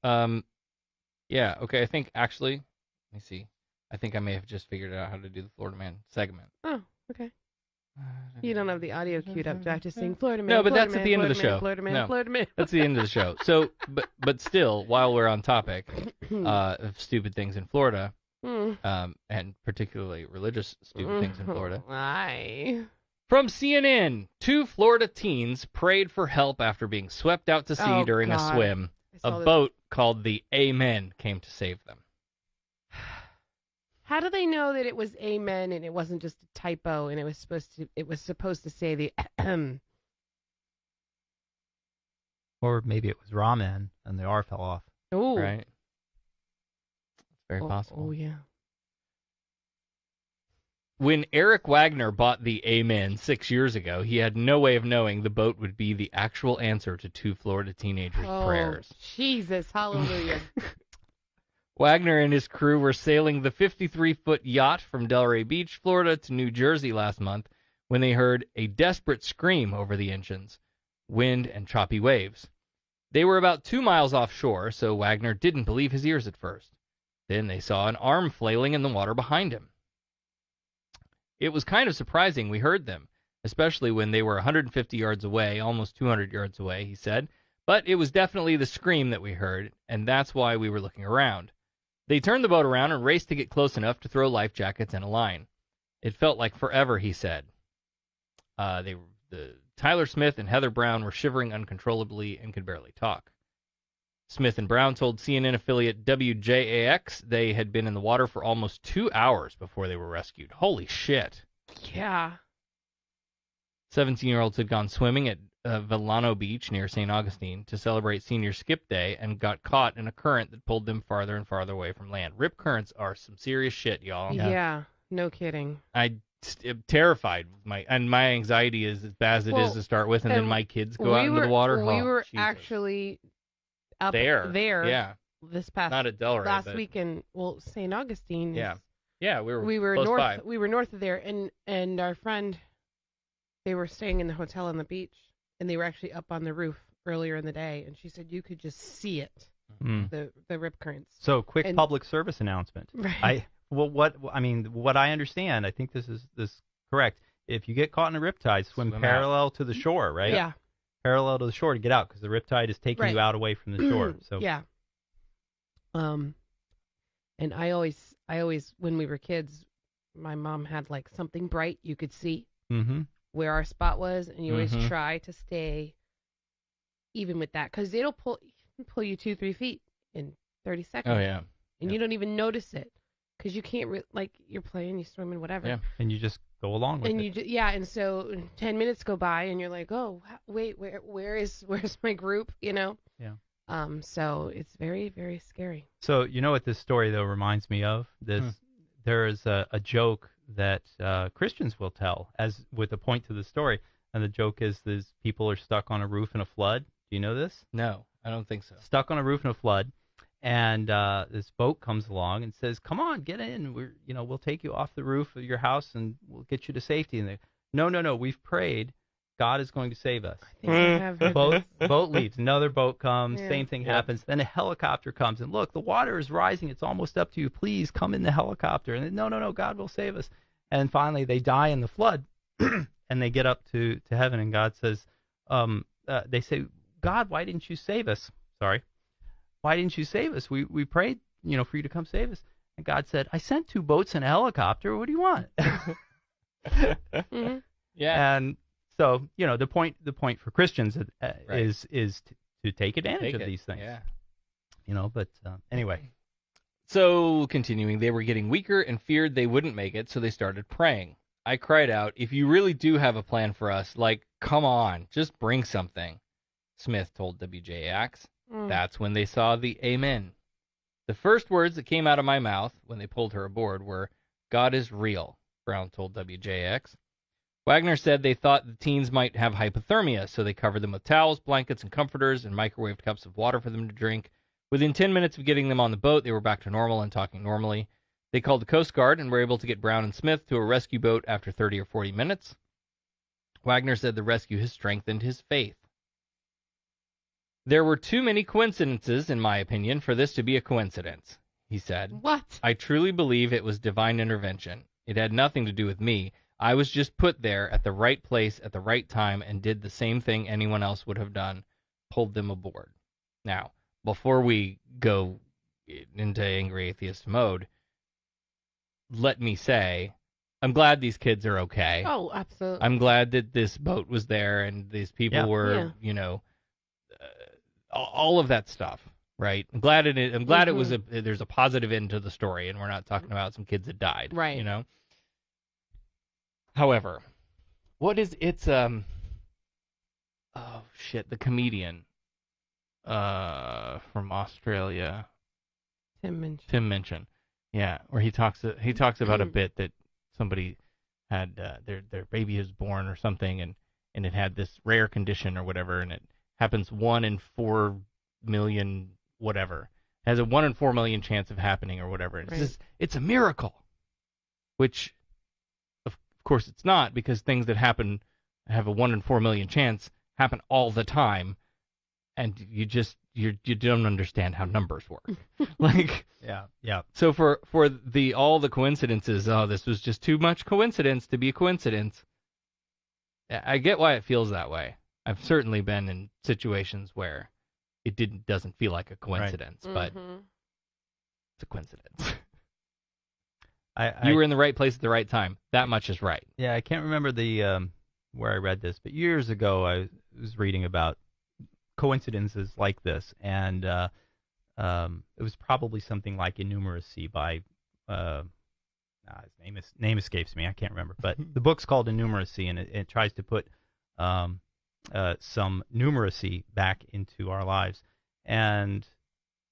S3: Yeah. Okay. I think actually, let me see. I think I may have just figured out how to do the Florida man segment.
S1: Oh, okay. You don't have the audio queued up. Do I have to sing Florida Man?
S3: No, but
S1: Florida
S3: that's
S1: man,
S3: at the end of the show.
S1: Florida Man,
S3: no,
S1: Florida Man.
S3: That's the end of the show. So, but still, while we're on topic of stupid things in Florida, and particularly religious stupid things in Florida.
S1: Aye.
S3: From CNN, 2 Florida teens prayed for help after being swept out to sea during a swim. A boat called the Amen came to save them.
S1: How do they know that it was amen and it wasn't just a typo and it was supposed to say the
S4: Or maybe it was ramen and the R fell off.
S1: Oh.
S3: Right. It's very possible.
S1: Oh, yeah.
S3: When Eric Wagner bought the Amen 6 years ago, he had no way of knowing the boat would be the actual answer to two Florida teenagers' prayers.
S1: Jesus, hallelujah.
S3: Wagner and his crew were sailing the 53-foot yacht from Delray Beach, Florida, to New Jersey last month when they heard a desperate scream over the engines, wind, and choppy waves. They were about 2 miles offshore, so Wagner didn't believe his ears at first. Then they saw an arm flailing in the water behind him. It was kind of surprising we heard them, especially when they were 150 yards away, almost 200 yards away, he said. But it was definitely the scream that we heard, and that's why we were looking around. They turned the boat around and raced to get close enough to throw life jackets and a line. It felt like forever, he said. Tyler Smith and Heather Brown were shivering uncontrollably and could barely talk. Smith and Brown told CNN affiliate WJAX they had been in the water for almost 2 hours before they were rescued. Holy shit.
S1: Yeah.
S3: 17-year-olds had gone swimming at Villano Beach near St. Augustine to celebrate Senior Skip Day and got caught in a current that pulled them farther and farther away from land. Rip currents are some serious shit, y'all.
S1: Yeah, no kidding.
S3: I'm terrified. My anxiety is as bad as it is to start with, and then my kids go out into the water.
S1: We were actually up there.
S3: Yeah.
S1: This past
S3: not at Delray,
S1: last weekend. Well, St. Augustine.
S3: Yeah, we were
S1: north.
S3: by.
S1: We were north of there, and our friend, they were staying in the hotel on the beach, and they were actually up on the roof earlier in the day, and she said you could just see it, the rip currents.
S4: So, quick public service announcement.
S1: Right.
S4: What I understand, I think this is correct. If you get caught in a riptide, swim parallel to the shore, right?
S1: Yeah.
S4: Parallel to the shore to get out, because the riptide is taking you out away from the shore. So
S1: yeah. And I always, when we were kids, my mom had like something bright you could see where our spot was, and you always try to stay even with that, because it'll pull you 2-3 feet in 30 seconds.
S3: Oh yeah.
S1: And you don't even notice it, because you can't you're playing, you swim and whatever.
S4: Yeah. And you just go along with it.
S1: And so 10 minutes go by, and you're like, oh wait, where's my group? You know.
S4: Yeah.
S1: So it's very, very scary.
S4: So you know what this story though reminds me of? There is a joke that Christians will tell as with a point to the story, and the joke is these people are stuck on a roof in a flood. Do you know this?
S3: No, I don't think so.
S4: Stuck on a roof in a flood, and this boat comes along and says, "Come on, get in. We'll take you off the roof of your house and we'll get you to safety." And they, no, we've prayed. God is going to save us. Boat leaves. Another boat comes. Yeah. Same thing happens. Then a helicopter comes. And look, the water is rising. It's almost up to you. Please come in the helicopter. And no, God will save us. And finally, they die in the flood. And they get up to heaven. And God says, they say, God, why didn't you save us? Sorry. Why didn't you save us? We prayed, for you to come save us. And God said, I sent 2 boats and a helicopter. What do you want?
S3: Yeah.
S4: And so, the point for Christians is to take advantage of these things.
S3: Yeah.
S4: But anyway.
S3: So, continuing, they were getting weaker and feared they wouldn't make it, so they started praying. I cried out, if you really do have a plan for us, come on, just bring something, Smith told WJAX. That's when they saw the amen. The first words that came out of my mouth when they pulled her aboard were, God is real, Brown told WJAX. Wagner said they thought the teens might have hypothermia, so they covered them with towels, blankets, and comforters, and microwaved cups of water for them to drink. Within 10 minutes of getting them on the boat, they were back to normal and talking normally. They called the Coast Guard and were able to get Brown and Smith to a rescue boat after 30 or 40 minutes. Wagner said the rescue has strengthened his faith. There were too many coincidences, in my opinion, for this to be a coincidence, he said.
S1: What?
S3: I truly believe it was divine intervention. It had nothing to do with me. I was just put there at the right place at the right time and did the same thing anyone else would have done, pulled them aboard. Now, before we go into angry atheist mode, let me say, I'm glad these kids are okay.
S1: Oh, absolutely.
S3: I'm glad that this boat was there and these people were, all of that stuff. Right. I'm glad it was there's a positive end to the story, and we're not talking about some kids that died.
S1: Right.
S3: You know. However, the comedian from Australia,
S1: Tim
S3: Minchin. Yeah, where he talks about a bit that somebody had their baby is born or something, and it had this rare condition or whatever, and it happens 1 in 4 million whatever. It has a 1 in 4 million chance of happening or whatever. And it's a miracle, which of course it's not, because things that have a 1 in 4 million chance happen all the time, and you don't understand how numbers work. Like,
S4: yeah.
S3: So for all the coincidences, this was just too much coincidence to be a coincidence. I get why it feels that way. I've certainly been in situations where it doesn't feel like a coincidence, but it's a coincidence. You were in the right place at the right time. That much is right.
S4: Yeah, I can't remember where I read this, but years ago I was reading about coincidences like this, and it was probably something like Innumeracy by his name escapes me. I can't remember, but the book's called Innumeracy, and it tries to put some numeracy back into our lives. And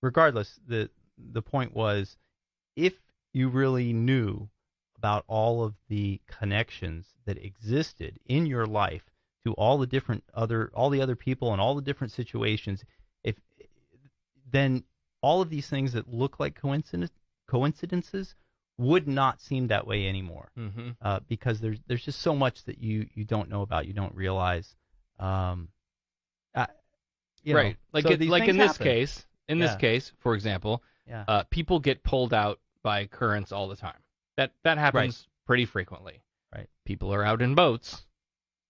S4: regardless, the point was, if you really knew about all of the connections that existed in your life to all the other people and all the different situations, then all of these things that look like coincidences would not seem that way anymore, because there's just so much that you don't know about, you don't realize.
S3: Right. Like in this case, for example, people get pulled out by currents all the time. That happens pretty frequently.
S4: Right.
S3: People are out in boats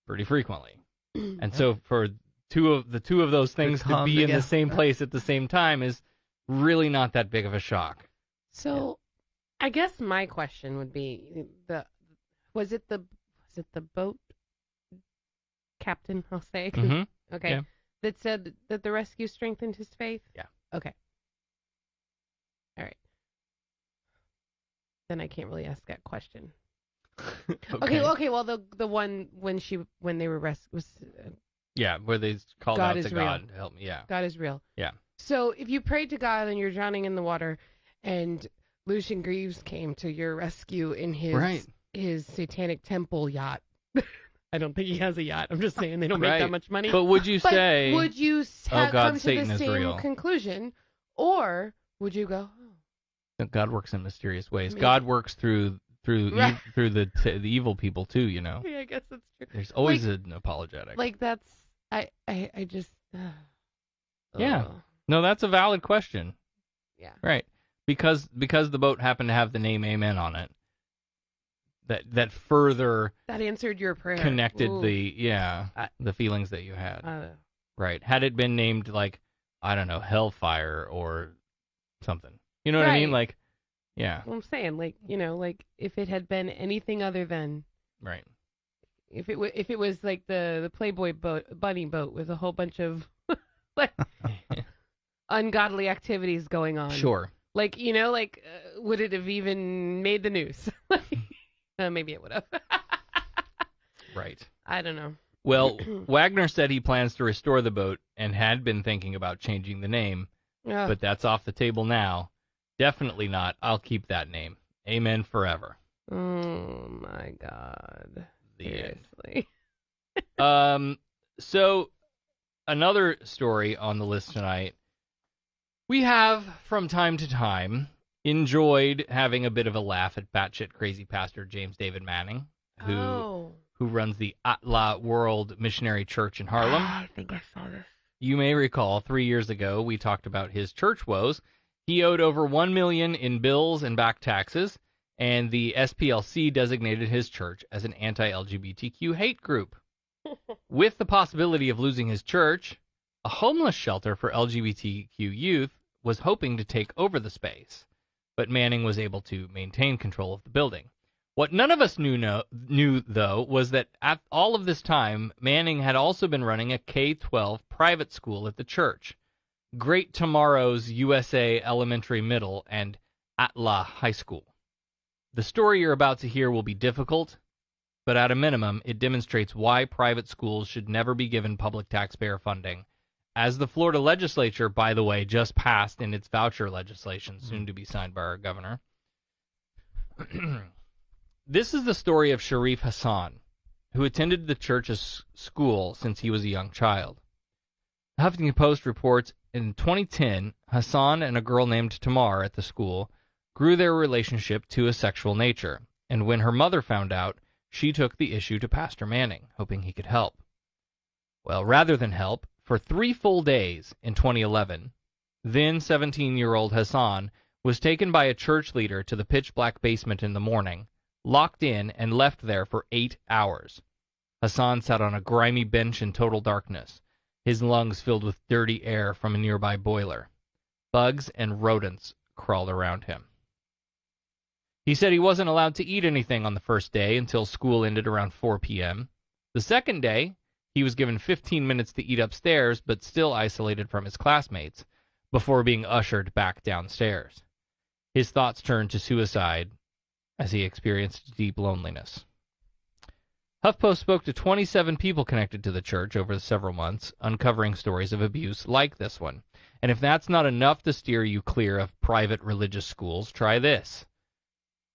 S3: pretty frequently. And so for two of those things to be in the same place at the same time is really not that big of a shock.
S1: So I guess my question would be, was it the boat captain, I'll say? Okay.
S3: Yeah.
S1: That said that the rescue strengthened his faith?
S3: Yeah.
S1: Okay. All right. Then I can't really ask that question. Okay. Well, the one when they were rescued was
S3: where they called
S1: God
S3: out to
S1: real.
S3: God to help me. Yeah.
S1: God is real.
S3: Yeah.
S1: So if you prayed to God and you're drowning in the water, and Lucian Greaves came to your rescue in his satanic temple yacht. I don't think he has a yacht. I'm just saying they don't make that much money.
S3: But would you say,
S1: would you
S3: God,
S1: come to
S3: Satan
S1: the
S3: is
S1: same
S3: real.
S1: conclusion, or would you go,
S3: God works in mysterious ways.
S1: Maybe.
S3: God works through the evil people too, you know.
S1: Yeah, I guess that's true.
S3: There's always an apologetic.
S1: Like that's I just
S3: yeah. No, that's a valid question.
S1: Yeah.
S3: Right. Because the boat happened to have the name Amen on it. That further
S1: answered your prayer.
S3: Connected the feelings that you had. Right. Had it been named, like, I don't know, Hellfire or something. You know what I mean? Like, yeah.
S1: Well, I'm saying, like, you know, like if it had been anything other than
S3: right.
S1: If it was like the Playboy bunny boat with a whole bunch of like ungodly activities going on.
S3: Sure.
S1: Like, you know, like would it have even made the news? Maybe it would have.
S3: Right.
S1: I don't know.
S3: Well, Wagner said he plans to restore the boat and had been thinking about changing the name, but that's off the table now. Definitely not. I'll keep that name. Amen forever.
S1: Oh my God. Seriously.
S3: So another story on the list tonight. We have, from time to time, enjoyed having a bit of a laugh at batshit crazy pastor James David Manning, who runs the Atla World Missionary Church in Harlem.
S1: I think I saw this.
S3: You may recall 3 years ago we talked about his church woes. He owed over $1 million in bills and back taxes, and the SPLC designated his church as an anti-LGBTQ hate group. With the possibility of losing his church, a homeless shelter for LGBTQ youth was hoping to take over the space, but Manning was able to maintain control of the building. What none of us knew though, was that at all of this time, Manning had also been running a K-12 private school at the church. Great Tomorrow's USA Elementary Middle, and Atla High School. The story you're about to hear will be difficult, but at a minimum, it demonstrates why private schools should never be given public taxpayer funding, as the Florida legislature, by the way, just passed in its voucher legislation, soon to be signed by our governor. This is the story of Sharif Hassan, who attended the church's school since he was a young child. The Huffington Post reports in 2010, Hassan and a girl named Tamar at the school grew their relationship to a sexual nature, and when her mother found out, she took the issue to Pastor Manning, hoping he could help. Well, rather than help, for 3 full days in 2011, then 17-year-old Hassan was taken by a church leader to the pitch-black basement in the morning, locked in, and left there for 8 hours. Hassan sat on a grimy bench in total darkness, his lungs filled with dirty air from a nearby boiler. Bugs and rodents crawled around him. He said he wasn't allowed to eat anything on the first day until school ended around 4 p.m. The second day, he was given 15 minutes to eat upstairs, but still isolated from his classmates, before being ushered back downstairs. His thoughts turned to suicide as he experienced deep loneliness. HuffPost spoke to 27 people connected to the church over several months, uncovering stories of abuse like this one. And if that's not enough to steer you clear of private religious schools, try this.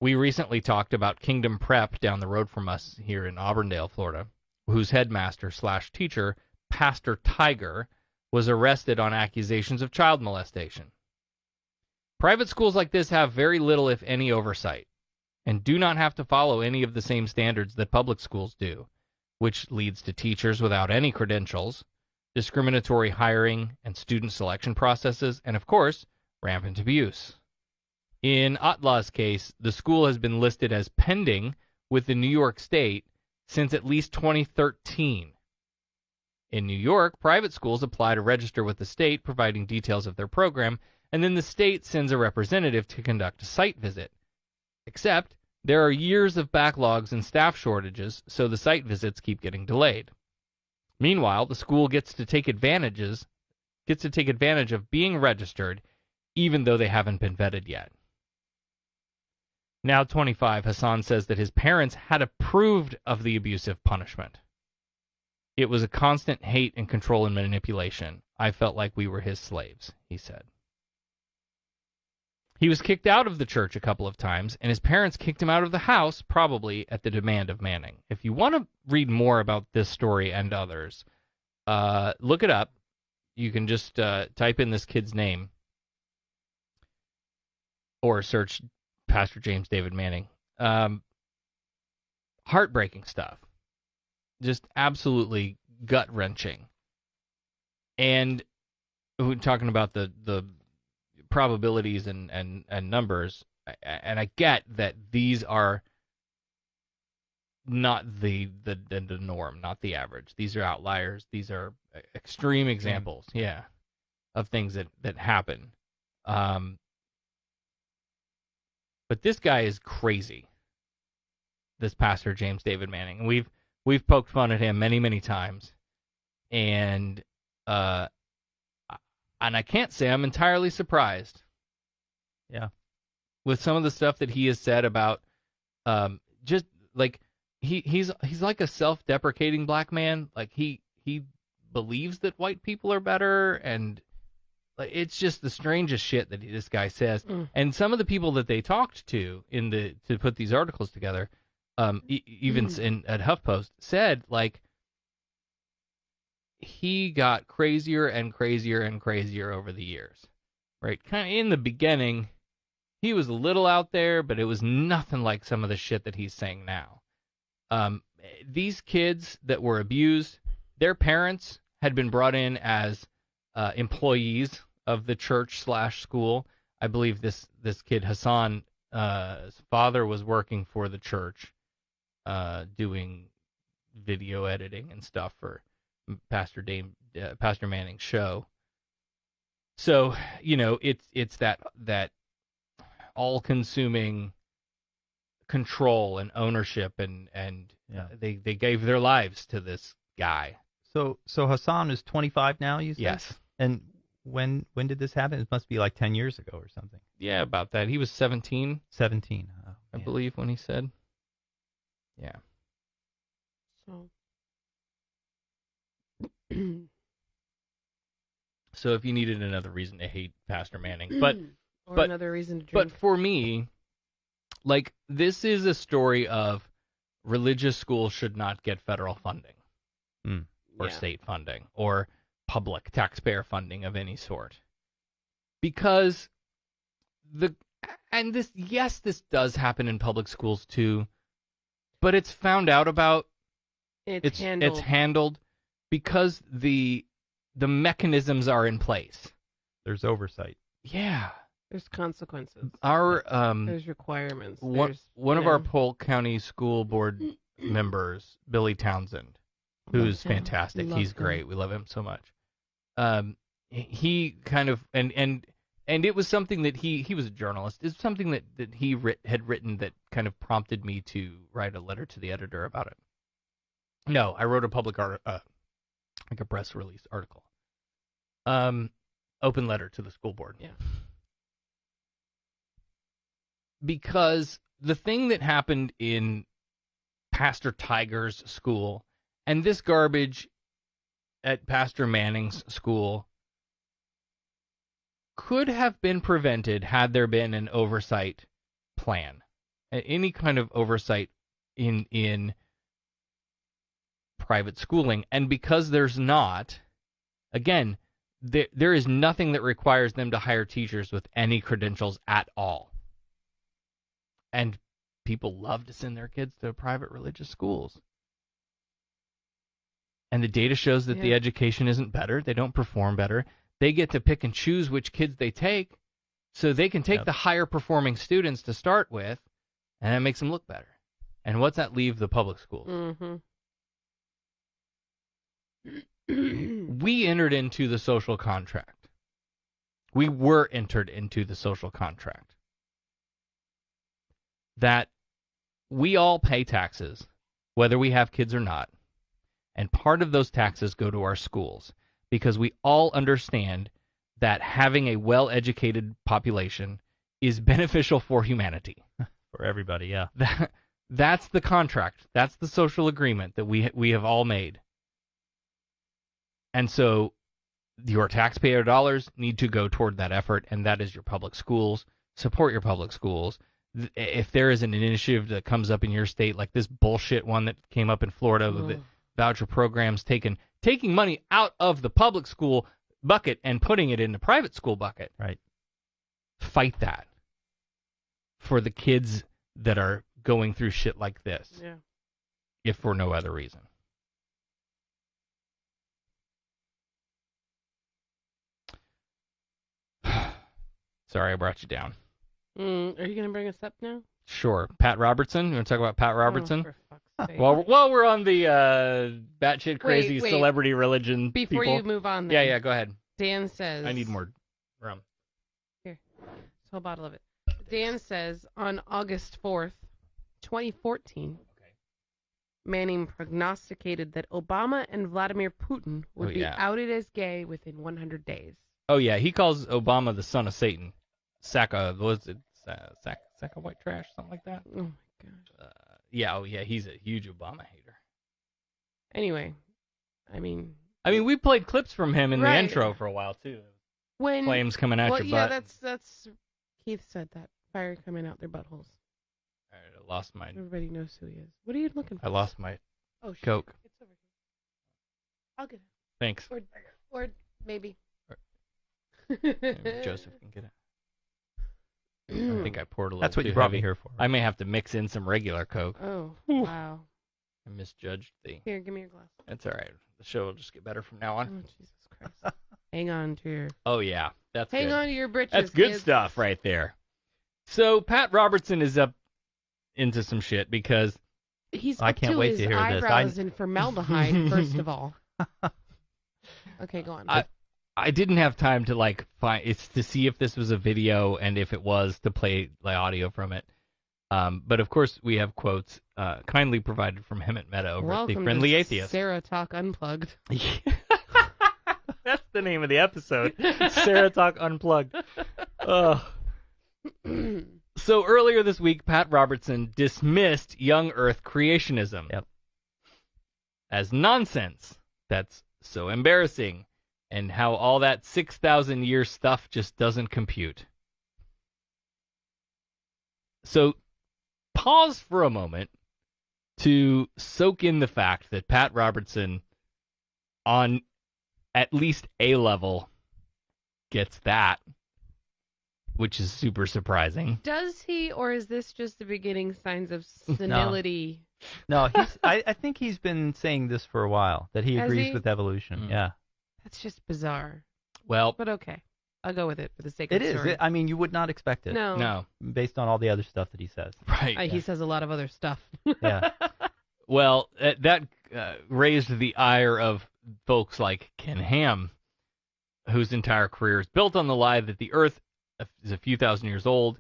S3: We recently talked about Kingdom Prep down the road from us here in Auburndale, Florida, whose headmaster/teacher, Pastor Tiger, was arrested on accusations of child molestation. Private schools like this have very little, if any, oversight, and do not have to follow any of the same standards that public schools do, which leads to teachers without any credentials, discriminatory hiring and student selection processes, and, of course, rampant abuse. In Atla's case, the school has been listed as pending with the New York State since at least 2013. In New York, private schools apply to register with the state, providing details of their program, and then the state sends a representative to conduct a site visit. Except, there are years of backlogs and staff shortages, so the site visits keep getting delayed. Meanwhile, the school gets to take advantage of being registered, even though they haven't been vetted yet. Now 25, Hassan says that his parents had approved of the abusive punishment. It was a constant hate and control and manipulation. I felt like we were his slaves, he said. He was kicked out of the church a couple of times, and his parents kicked him out of the house, probably at the demand of Manning. If you want to read more about this story and others, look it up. You can just type in this kid's name or search Pastor James David Manning. Heartbreaking stuff. Just absolutely gut-wrenching. And we're talking about the probabilities and numbers, and I get that these are not the norm, not the average. These are outliers. These are extreme examples, of things that happen. But this guy is crazy, this Pastor James David Manning. And we've poked fun at him many, many times. And I can't say I'm entirely surprised.
S4: Yeah.
S3: With some of the stuff that he has said about just like he's like a self-deprecating black man. Like he believes that white people are better, and it's just the strangest shit that this guy says. And some of the people that they talked to to put these articles together, even at HuffPost, said like he got crazier and crazier and crazier over the years. Right? Kind of in the beginning, he was a little out there, but it was nothing like some of the shit that he's saying now. These kids that were abused, their parents had been brought in as employees of the church/school. I believe this kid Hassan, his father was working for the church, doing video editing and stuff for Pastor Manning's show. So it's that all-consuming control and ownership, and they gave their lives to this guy.
S4: So Hassan is 25 now, you said?
S3: Yes.
S4: And when did this happen? It must be like 10 years ago or something.
S3: Yeah, about that. He was 17.
S4: 17. Oh,
S3: I
S4: man.
S3: believe when he said. Yeah.
S1: So.
S3: So if you needed another reason to hate Pastor Manning,
S1: or
S3: but
S1: another reason to drink.
S3: But for me, like, this is a story of religious schools should not get federal funding or state funding or public taxpayer funding of any sort. Because this does happen in public schools too, but it's found out about. It's handled because the mechanisms are in place.
S4: There's oversight.
S3: Yeah.
S1: There's consequences. There's requirements.
S3: One of our Polk County School Board members, Billy Townsend, who's fantastic. He's great. We love him so much. He kind of and it was something that he was a journalist. It's something that he had written that kind of prompted me to write a letter to the editor about it. No, I wrote a public like a press release article. Open letter to the school board.
S1: Yeah.
S3: Because the thing that happened in Pastor Tiger's school and this garbage at Pastor Manning's school could have been prevented had there been an oversight plan. Any kind of oversight in private schooling. And because there's not, again, there is nothing that requires them to hire teachers with any credentials at all. And people love to send their kids to private religious schools. And the data shows that the education isn't better. They don't perform better. They get to pick and choose which kids they take, so they can take the higher performing students to start with, and that makes them look better. And what's that leave the public schools?
S1: Mm-hmm.
S3: We entered into the social contract. We were entered into the social contract that we all pay taxes, whether we have kids or not. And part of those taxes go to our schools because we all understand that having a well-educated population is beneficial for humanity.
S4: For everybody, yeah.
S3: That's the contract. That's the social agreement that we have all made. And so your taxpayer dollars need to go toward that effort, and that is your public schools. Support your public schools. If there is an initiative that comes up in your state, like this bullshit one that came up in Florida with the voucher programs taking money out of the public school bucket and putting it in the private school bucket.
S4: Right.
S3: Fight that for the kids that are going through shit like this.
S1: Yeah.
S3: If for no other reason. Sorry, I brought you down.
S1: Are you going to bring us up now?
S3: Sure. Pat Robertson? You want to talk about Pat Robertson?
S1: Oh, for fuck's sake.
S3: While we're on the batshit crazy
S1: Wait.
S3: celebrity religion
S1: Before
S3: people.
S1: you move on, then,
S3: Yeah, go ahead.
S1: Dan says...
S3: I need more rum.
S1: Here, this whole bottle of it. Dan says, on August 4th, 2014, Manning prognosticated that Obama and Vladimir Putin would be outed as gay within 100 days.
S3: Oh, yeah. He calls Obama the son of Satan. Sack of white trash, something like that.
S1: Oh, my gosh.
S3: He's a huge Obama hater.
S1: Anyway, I mean,
S3: we played clips from him in the
S1: Right.
S3: intro for a while, too.
S1: when
S3: Flames coming at
S1: well,
S3: your
S1: yeah,
S3: butt.
S1: that's Keith said that. Fire coming out their buttholes.
S3: All right, I lost my...
S1: Everybody knows who he is. What are you looking for?
S3: I lost my
S1: Oh, shit.
S3: Coke.
S1: It's over here. I'll get it.
S3: Thanks.
S1: Or maybe.
S3: Maybe Joseph can get it. I think I poured a little
S4: That's what
S3: too
S4: you brought
S3: heavy.
S4: me here for.
S3: I may have to mix in some regular Coke.
S1: Oh, wow.
S3: I misjudged the...
S1: Here, give me your glass.
S3: That's all right. The show will just get better from now
S1: Oh,
S3: on.
S1: Jesus Christ. Hang on to your...
S3: Oh, yeah. That's
S1: Hang
S3: good.
S1: on to your britches,
S3: That's good
S1: kids.
S3: stuff right there. So Pat Robertson is up into some shit because...
S1: He's
S4: I
S1: up
S4: can't
S1: to
S4: wait
S1: his
S4: to hear this.
S1: eyebrows in formaldehyde, first of all. Okay, go on.
S3: I didn't have time to find it's to see if this was a video and if it was to play the audio from it. But of course we have quotes kindly provided from him at Meta over at the
S1: Welcome
S3: Friendly
S1: to
S3: Atheist.
S1: SarahTalk Unplugged.
S3: That's the name of the episode. SarahTalk Unplugged. So earlier this week, Pat Robertson dismissed young Earth creationism as nonsense. That's so embarrassing. And how all that 6,000-year stuff just doesn't compute. So pause for a moment to soak in the fact that Pat Robertson, on at least a level, gets that, which is super surprising.
S1: Does he, or is this just the beginning signs of senility?
S4: No, I think he's been saying this for a while, that he agrees with evolution. Yeah.
S1: That's just bizarre.
S3: Well,
S1: but okay. I'll go with it for the sake of the story.
S4: It is. I mean, you would not expect it.
S1: No.
S4: Based on all the other stuff that he says.
S3: Right.
S1: He says a lot of other stuff.
S4: Yeah.
S3: Well, that raised the ire of folks like Ken Ham, whose entire career is built on the lie that the Earth is a few thousand years old.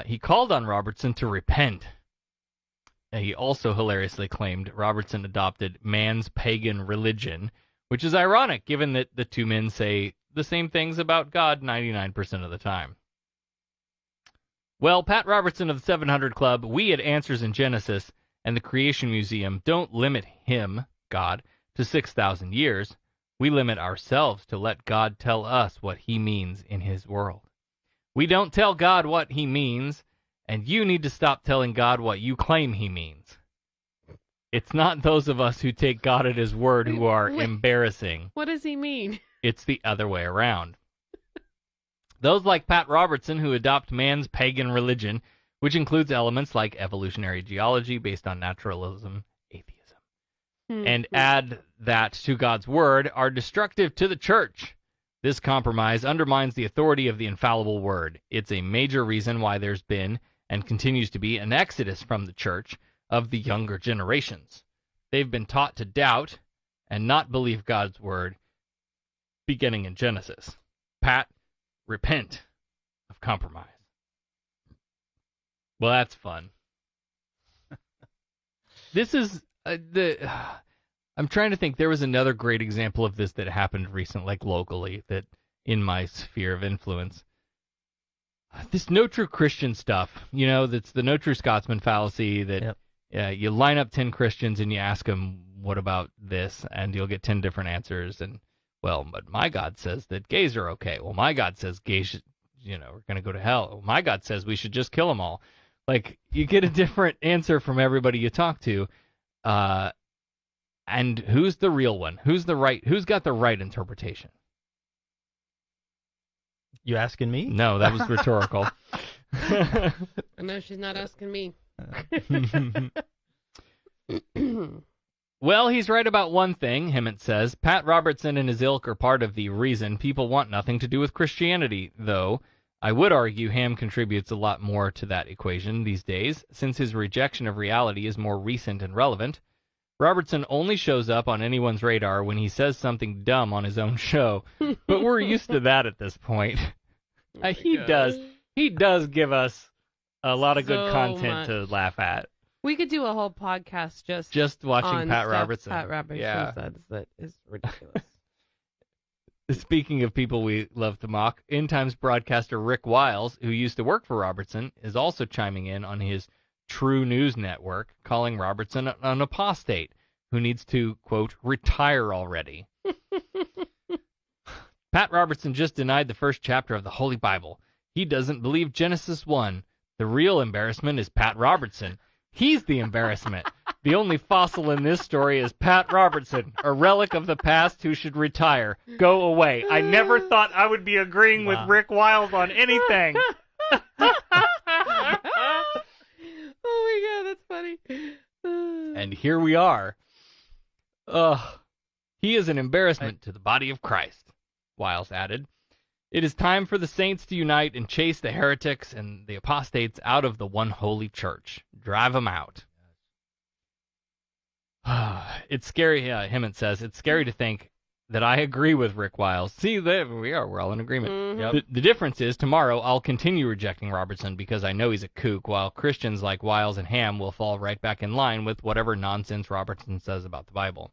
S3: He called on Robertson to repent. He also hilariously claimed Robertson adopted man's pagan religion, which is ironic given that the two men say the same things about God 99% of the time. Well, Pat Robertson of the 700 Club, we at Answers in Genesis and the Creation Museum don't limit him, God, to 6,000 years. We limit ourselves to let God tell us what he means in his world. We don't tell God what he means, and you need to stop telling God what you claim he means. It's not those of us who take God at his word who are embarrassing.
S1: What does he mean?
S3: It's the other way around. Those like Pat Robertson who adopt man's pagan religion, which includes elements like evolutionary geology based on naturalism, atheism, and add that to God's word, are destructive to the church. This compromise undermines the authority of the infallible word. It's a major reason why there's been, and continues to be, an exodus from the church of the younger generations. They've been taught to doubt and not believe God's word, beginning in Genesis. Pat, repent of compromise. Well, that's fun. This is I'm trying to think. There was another great example of this that happened recently, like locally, that in my sphere of influence. This no true Christian stuff, that's the no true Scotsman fallacy that you line up 10 Christians and you ask them, what about this? And you'll get 10 different answers. And, well, but my God says that gays are okay. Well, my God says gays should, are going to go to hell. Well, my God says we should just kill them all. Like, you get a different answer from everybody you talk to. And who's the real one? Who's got the right interpretation?
S4: You asking me?
S3: No, that was rhetorical.
S1: No, she's not asking me.
S3: Well, he's right about one thing, Hemmett says. Pat Robertson and his ilk are part of the reason people want nothing to do with Christianity, though I would argue Ham contributes a lot more to that equation these days, since his rejection of reality is more recent and relevant. Robertson only shows up on anyone's radar when he says something dumb on his own show, but we're used to that at this point. He does give us a lot of good content to laugh at.
S1: We could do a whole podcast
S3: just watching Pat Robertson.
S1: Pat Robertson says that is ridiculous.
S3: Speaking of people we love to mock, End Times broadcaster Rick Wiles, who used to work for Robertson, is also chiming in on his True News Network, calling Robertson an apostate who needs to, quote, retire already. Pat Robertson just denied the first chapter of the Holy Bible. He doesn't believe Genesis 1. The real embarrassment is Pat Robertson. He's the embarrassment. The only fossil in this story is Pat Robertson, a relic of the past who should retire. Go away. I never thought I would be agreeing with Rick Wiles on anything.
S1: Oh my God, that's funny.
S3: And here we are. He is an embarrassment to the body of Christ, Wiles added. It is time for the saints to unite and chase the heretics and the apostates out of the one holy church. Drive them out. It's scary, Hemmett says, it's scary to think that I agree with Rick Wiles. See, there we are. We're all in agreement.
S1: Mm-hmm.
S3: The difference is tomorrow I'll continue rejecting Robertson because I know he's a kook, while Christians like Wiles and Ham will fall right back in line with whatever nonsense Robertson says about the Bible.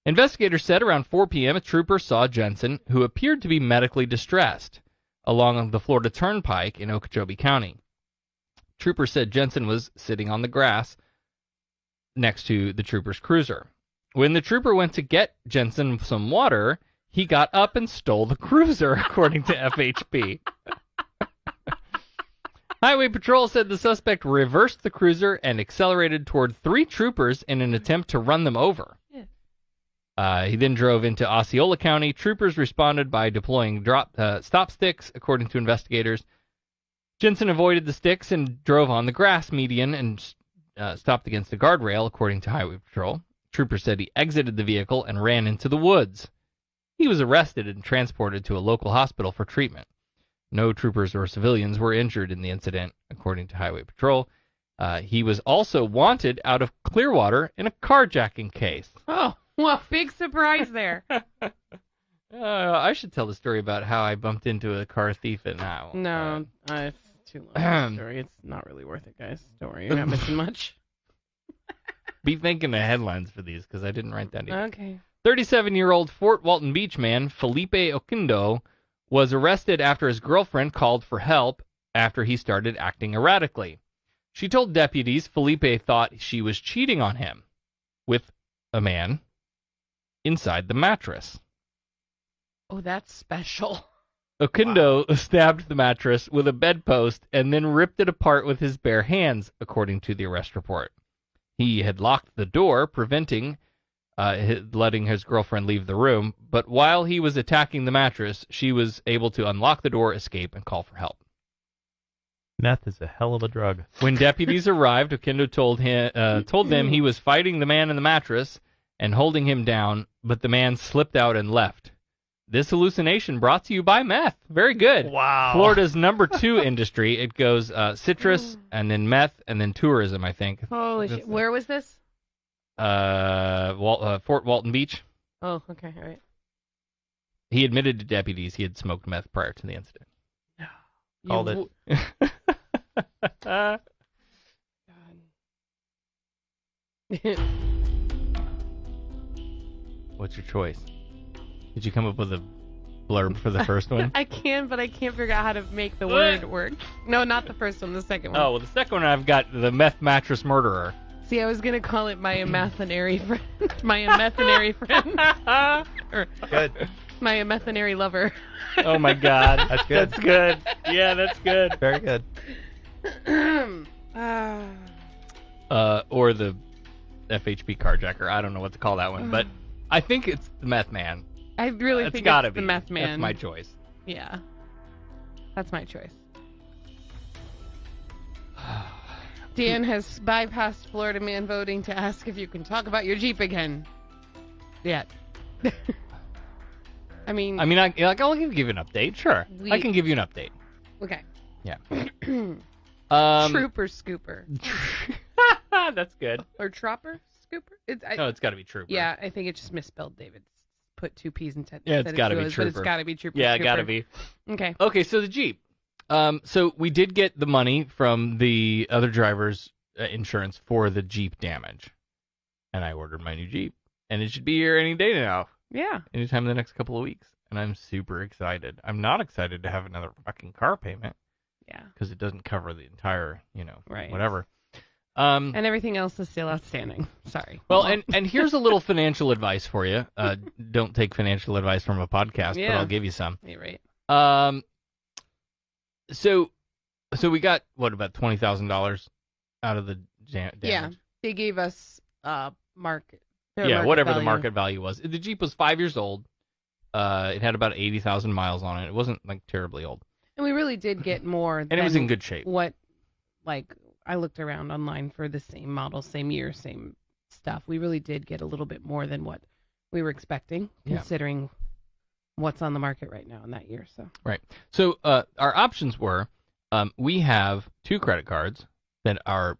S3: Investigators said around 4 p.m. a trooper saw Jensen, who appeared to be medically distressed, along the Florida Turnpike in Okeechobee County. Trooper said Jensen was sitting on the grass next to the trooper's cruiser. When the trooper went to get Jensen some water, he got up and stole the cruiser, according to FHP. Highway Patrol said the suspect reversed the cruiser and accelerated toward 3 troopers in an attempt to run them over. He then drove into Osceola County. Troopers responded by deploying stop sticks, according to investigators. Jensen avoided the sticks and drove on the grass median and stopped against a guardrail, according to Highway Patrol. Troopers said he exited the vehicle and ran into the woods. He was arrested and transported to a local hospital for treatment. No troopers or civilians were injured in the incident, according to Highway Patrol. He was also wanted out of Clearwater in a carjacking case.
S1: Oh, well, big surprise there.
S3: I should tell the story about how I bumped into a car thief at now.
S1: No, it's too long of a story. It's not really worth it, guys. Don't worry, you're not missing much.
S3: Be thinking of headlines for these, because I didn't write that either.
S1: Okay.
S3: 37-year-old Fort Walton Beach man Felipe Oquendo was arrested after his girlfriend called for help after he started acting erratically. She told deputies Felipe thought she was cheating on him with a man inside the mattress.
S1: Oh, that's special.
S3: Oquendo stabbed the mattress with a bedpost and then ripped it apart with his bare hands, according to the arrest report. He had locked the door, preventing letting his girlfriend leave the room, but while he was attacking the mattress, she was able to unlock the door, escape, and call for help.
S4: Meth is a hell of a drug.
S3: When deputies arrived, Oquendo told them he was fighting the man in the mattress and holding him down, but the man slipped out and left. This hallucination brought to you by meth. Very good.
S4: Wow.
S3: Florida's number 2 industry. It goes citrus, and then meth, and then tourism, I think.
S1: Holy shit. Where was this?
S3: Fort Walton Beach.
S1: Oh, okay, all right.
S3: He admitted to deputies he had smoked meth prior to the incident.
S4: Called it.
S1: God.
S3: What's your choice? Did you come up with a blurb for the first one?
S1: I can, but I can't figure out how to make the word work. No, not the first one, the second one.
S3: Oh, well, the second one I've got the meth mattress murderer.
S1: See, I was going to call it my imaginary friend. My imaginary friend. Or
S4: Good.
S1: my imaginary lover.
S3: Oh, my God.
S4: That's good.
S3: That's good. Yeah, that's good.
S4: Very good.
S3: Or the FHP carjacker. I don't know what to call that one, but I think it's the meth man.
S1: I really
S3: It's
S1: think
S3: gotta
S1: it's
S3: be.
S1: the meth man.
S3: That's my choice.
S1: Yeah. That's my choice. Dan has bypassed Florida man voting to ask if you can talk about your Jeep again. Yet. I mean,
S3: I'll give you an update. Sure. I can give you an update.
S1: Okay.
S3: Yeah.
S1: Trooper Scooper.
S3: That's good.
S1: Or Tropper Scooper?
S3: No, it's got to be Trooper.
S1: Yeah, I think it just misspelled David. Put 2 P's in 10.
S3: Yeah, it's got to be
S1: But
S3: Trooper.
S1: it's got to be Trooper.
S3: Yeah, it
S1: Scooper.
S3: got to be.
S1: Okay.
S3: Okay, so the Jeep. So we did get the money from the other driver's insurance for the Jeep damage. And I ordered my new Jeep. And it should be here any day now.
S1: Yeah.
S3: Anytime in the next couple of weeks. And I'm super excited. I'm not excited to have another fucking car payment.
S1: Yeah.
S3: Because it doesn't cover the entire,
S1: Right.
S3: whatever.
S1: And everything else is still outstanding. Sorry.
S3: Well, and here's a little financial advice for you. Don't take financial advice from a podcast, but I'll give you some.
S1: You're right.
S3: So we got, about $20,000 out of the damage?
S1: Yeah. They gave us market.
S3: Whatever
S1: value.
S3: the market value was. The Jeep was 5 years old. It had about 80,000 miles on it. It wasn't, terribly old.
S1: And we really did get more.
S3: And it was in good shape.
S1: I looked around online for the same model, same year, same stuff. We really did get a little bit more than what we were expecting, considering what's on the market right now in that year. So
S3: right. So our options were, we have 2 credit cards that are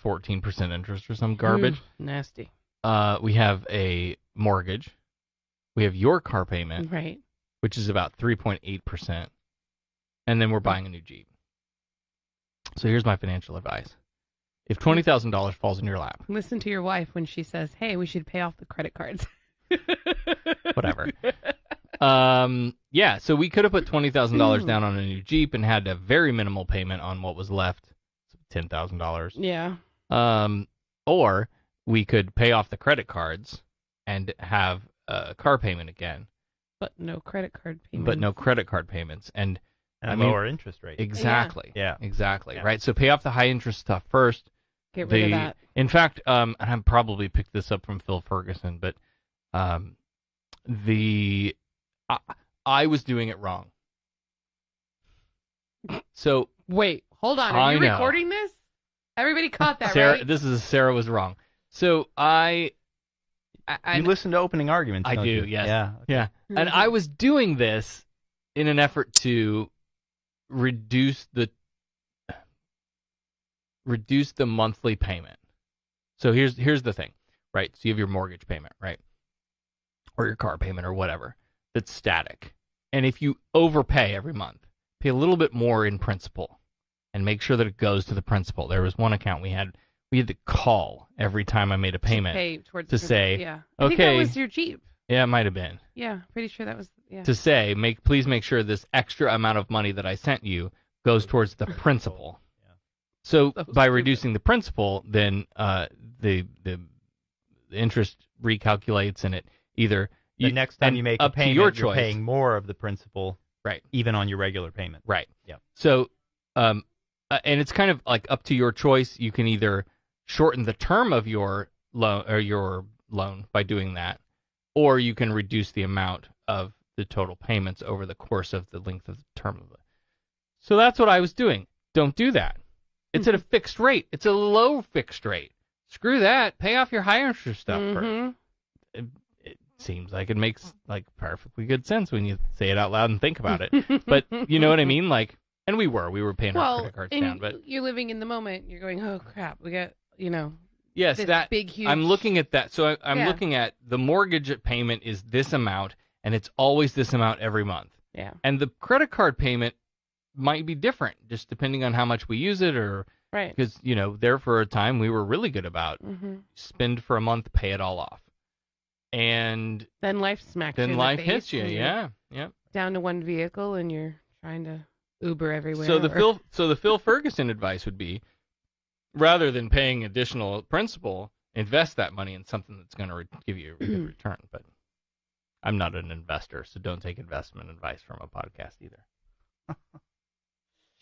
S3: 14% interest or some garbage.
S1: Nasty.
S3: We have a mortgage. We have your car payment,
S1: Right.
S3: which is about 3.8%. And then we're buying a new Jeep. So here's my financial advice. If $20,000 falls in your lap,
S1: Listen to your wife when she says, "Hey, we should pay off the credit cards."
S3: whatever. Yeah, so we could have put $20,000 down on a new Jeep and had a very minimal payment on what was left, $10,000.
S1: Yeah.
S3: Or we could pay off the credit cards and have a car payment again.
S1: But no credit card payments.
S3: But no credit card payments. And
S4: a lower interest rate.
S3: Exactly.
S4: Yeah.
S3: Exactly.
S4: Yeah.
S3: Right? So pay off the high interest stuff first.
S1: Get rid of that.
S3: In fact, and I probably picked this up from Phil Ferguson, but I was doing it wrong. So
S1: wait, hold on. Are you recording this? Everybody caught that,
S3: Sarah,
S1: right?
S3: This is Sarah was wrong. So
S4: you listen to opening arguments.
S3: I
S4: don't
S3: do.
S4: you?
S3: Yes.
S4: Yeah.
S3: Yeah. And I was doing this in an effort to reduce the monthly payment. So here's the thing, right? So you have your mortgage payment, right? Or your car payment or whatever. That's static. And if you overpay every month, pay a little bit more in principal and make sure that it goes to the principal. There was one account we had to call every time I made a payment to say,
S1: yeah.
S3: okay.
S1: I think that was your Jeep.
S3: Yeah, it might have been.
S1: Yeah, pretty sure that was, yeah.
S3: To say, please make sure this extra amount of money that I sent you goes towards the principal.
S4: Yeah.
S3: So by reducing the principal, then the interest recalculates, and it either
S4: the next time you make a payment,
S3: you're
S4: paying more of the principal,
S3: right?
S4: Even on your regular payment,
S3: right?
S4: Yeah.
S3: So, and it's kind of like up to your choice. You can either shorten the term of your loan by doing that, or you can reduce the amount of the total payments over the course of the length of the term of it. So that's what I was doing. Don't do that. It's at a fixed rate. It's a low fixed rate. Screw that. Pay off your high interest stuff first. It seems like it makes like perfectly good sense when you say it out loud and think about it. But you know what I mean? Like, and we were paying our credit cards down. But
S1: you're living in the moment. You're going, oh crap, we got,
S3: yes,
S1: this
S3: that
S1: big, huge.
S3: I'm looking at that. So I'm looking at the mortgage payment is this amount, and it's always this amount every month.
S1: Yeah.
S3: And the credit card payment might be different, just depending on how much we use it, or
S1: right.
S3: Because there for a time we were really good about spend for a month, pay it all off, and
S1: then life smacks you.
S3: Then
S1: in
S3: life
S1: the face
S3: hits you. Yeah.
S1: Down to one vehicle, and you're trying to Uber everywhere.
S3: So the Phil Ferguson advice would be, rather than paying additional principal, invest that money in something that's going to give you a good return. But I'm not an investor, so don't take investment advice from a podcast either.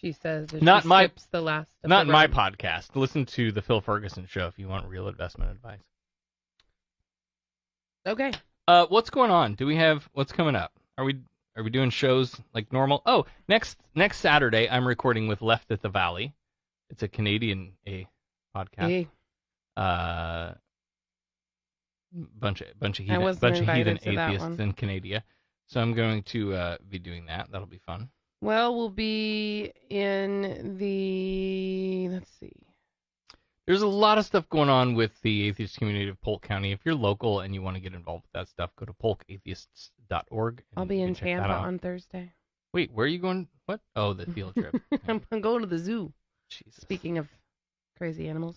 S1: She says
S3: not
S1: she
S3: my
S1: skips the last.
S3: Not my podcast. Listen to the Phil Ferguson show if you want real investment advice.
S1: Okay.
S3: What's going on? What's coming up? Are we doing shows like normal? Oh, next Saturday I'm recording with Left at the Valley. It's a Canadian podcast. Bunch of heathen atheists in Canada. So I'm going to be doing that. That'll be fun.
S1: Well, we'll be in let's see.
S3: There's a lot of stuff going on with the atheist community of Polk County. If you're local and you want to get involved with that stuff, go to polkatheists.org.
S1: I'll be in Tampa on Thursday.
S3: Wait, where are you going? What? Oh, the field trip.
S1: I'm going to the zoo.
S3: Jesus.
S1: Speaking of crazy animals.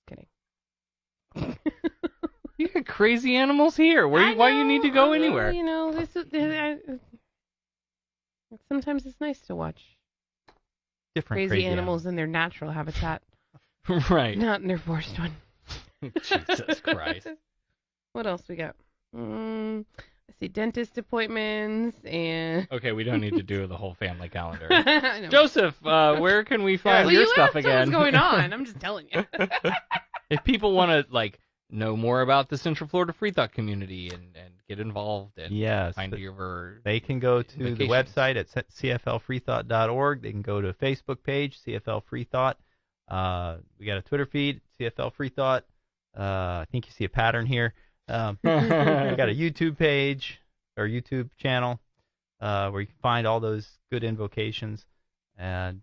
S1: Kidding.
S3: You got crazy animals here. Why you need to go anywhere?
S1: Sometimes it's nice to watch
S4: different
S1: crazy animals in their natural habitat.
S3: Right.
S1: Not in their forced one.
S3: Jesus Christ.
S1: What else we got? I see dentist appointments and...
S3: Okay, we don't need to do the whole family calendar. Joseph, where can we find your stuff again?
S1: What's going on? I'm just telling you.
S3: If people want to know more about the Central Florida Freethought community and get involved and find your
S4: they can go to the website at cflfreethought.org. They can go to a Facebook page, CFL Freethought. We got a Twitter feed, CFL Freethought. I think you see a pattern here. We got a YouTube page or YouTube channel where you can find all those good invocations. And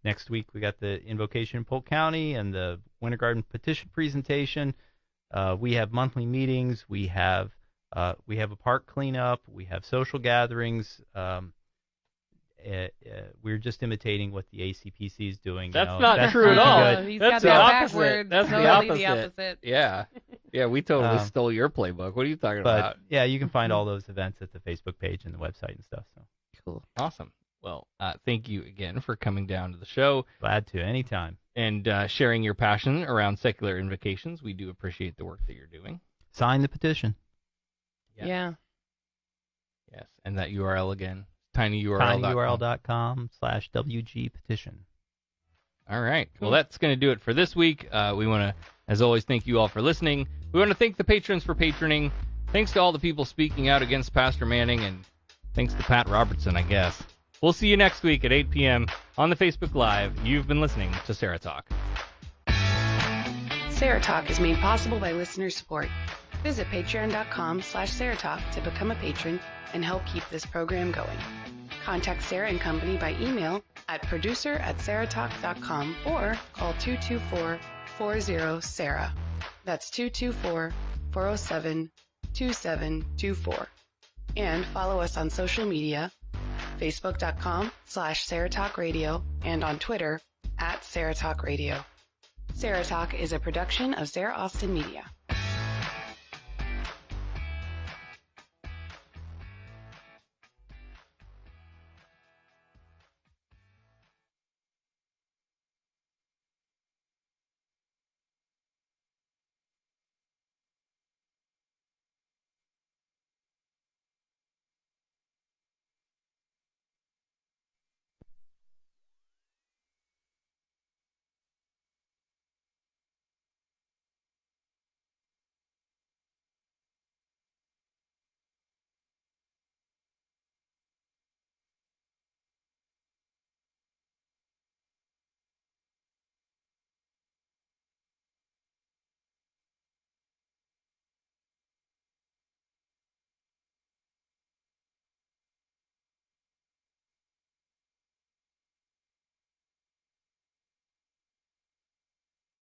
S4: next week we got the invocation in Polk County and the Winter Garden petition presentation. We have monthly meetings. We have a park cleanup. We have social gatherings. we're just imitating what the ACPC is doing.
S3: That's not true at all.
S1: He's
S3: That's
S1: got
S3: the
S1: that
S3: opposite.
S1: backwards.
S3: That's
S1: Totally
S3: the opposite. Yeah. Yeah, we totally stole your playbook. What are you talking about?
S4: Yeah, you can find all those events at the Facebook page and the website and stuff. So
S1: cool.
S3: Awesome. Well, thank you again for coming down to the show.
S4: Glad to, anytime.
S3: And sharing your passion around secular invocations. We do appreciate the work that you're doing.
S4: Sign the petition.
S1: Yeah.
S3: Yes, and that URL again,
S4: tinyurl.com/WG petition.
S3: All right. Well, that's going to do it for this week. We want to, as always, thank you all for listening. We want to thank the patrons for patroning. Thanks to all the people speaking out against Pastor Manning, and thanks to Pat Robertson, I guess. We'll see you next week at 8 p.m. on the Facebook Live. You've been listening to SarahTalk.
S5: SarahTalk is made possible by listener support. Visit patreon.com/SarahTalk to become a patron and help keep this program going. Contact Sarah and Company by email at producer@sarahtalk.com or call 224-40-SARAH. That's 224-407-2724. And follow us on social media, facebook.com/SarahTalkRadio and on Twitter @SarahTalkRadio. SarahTalk is a production of Sarah Austin Media.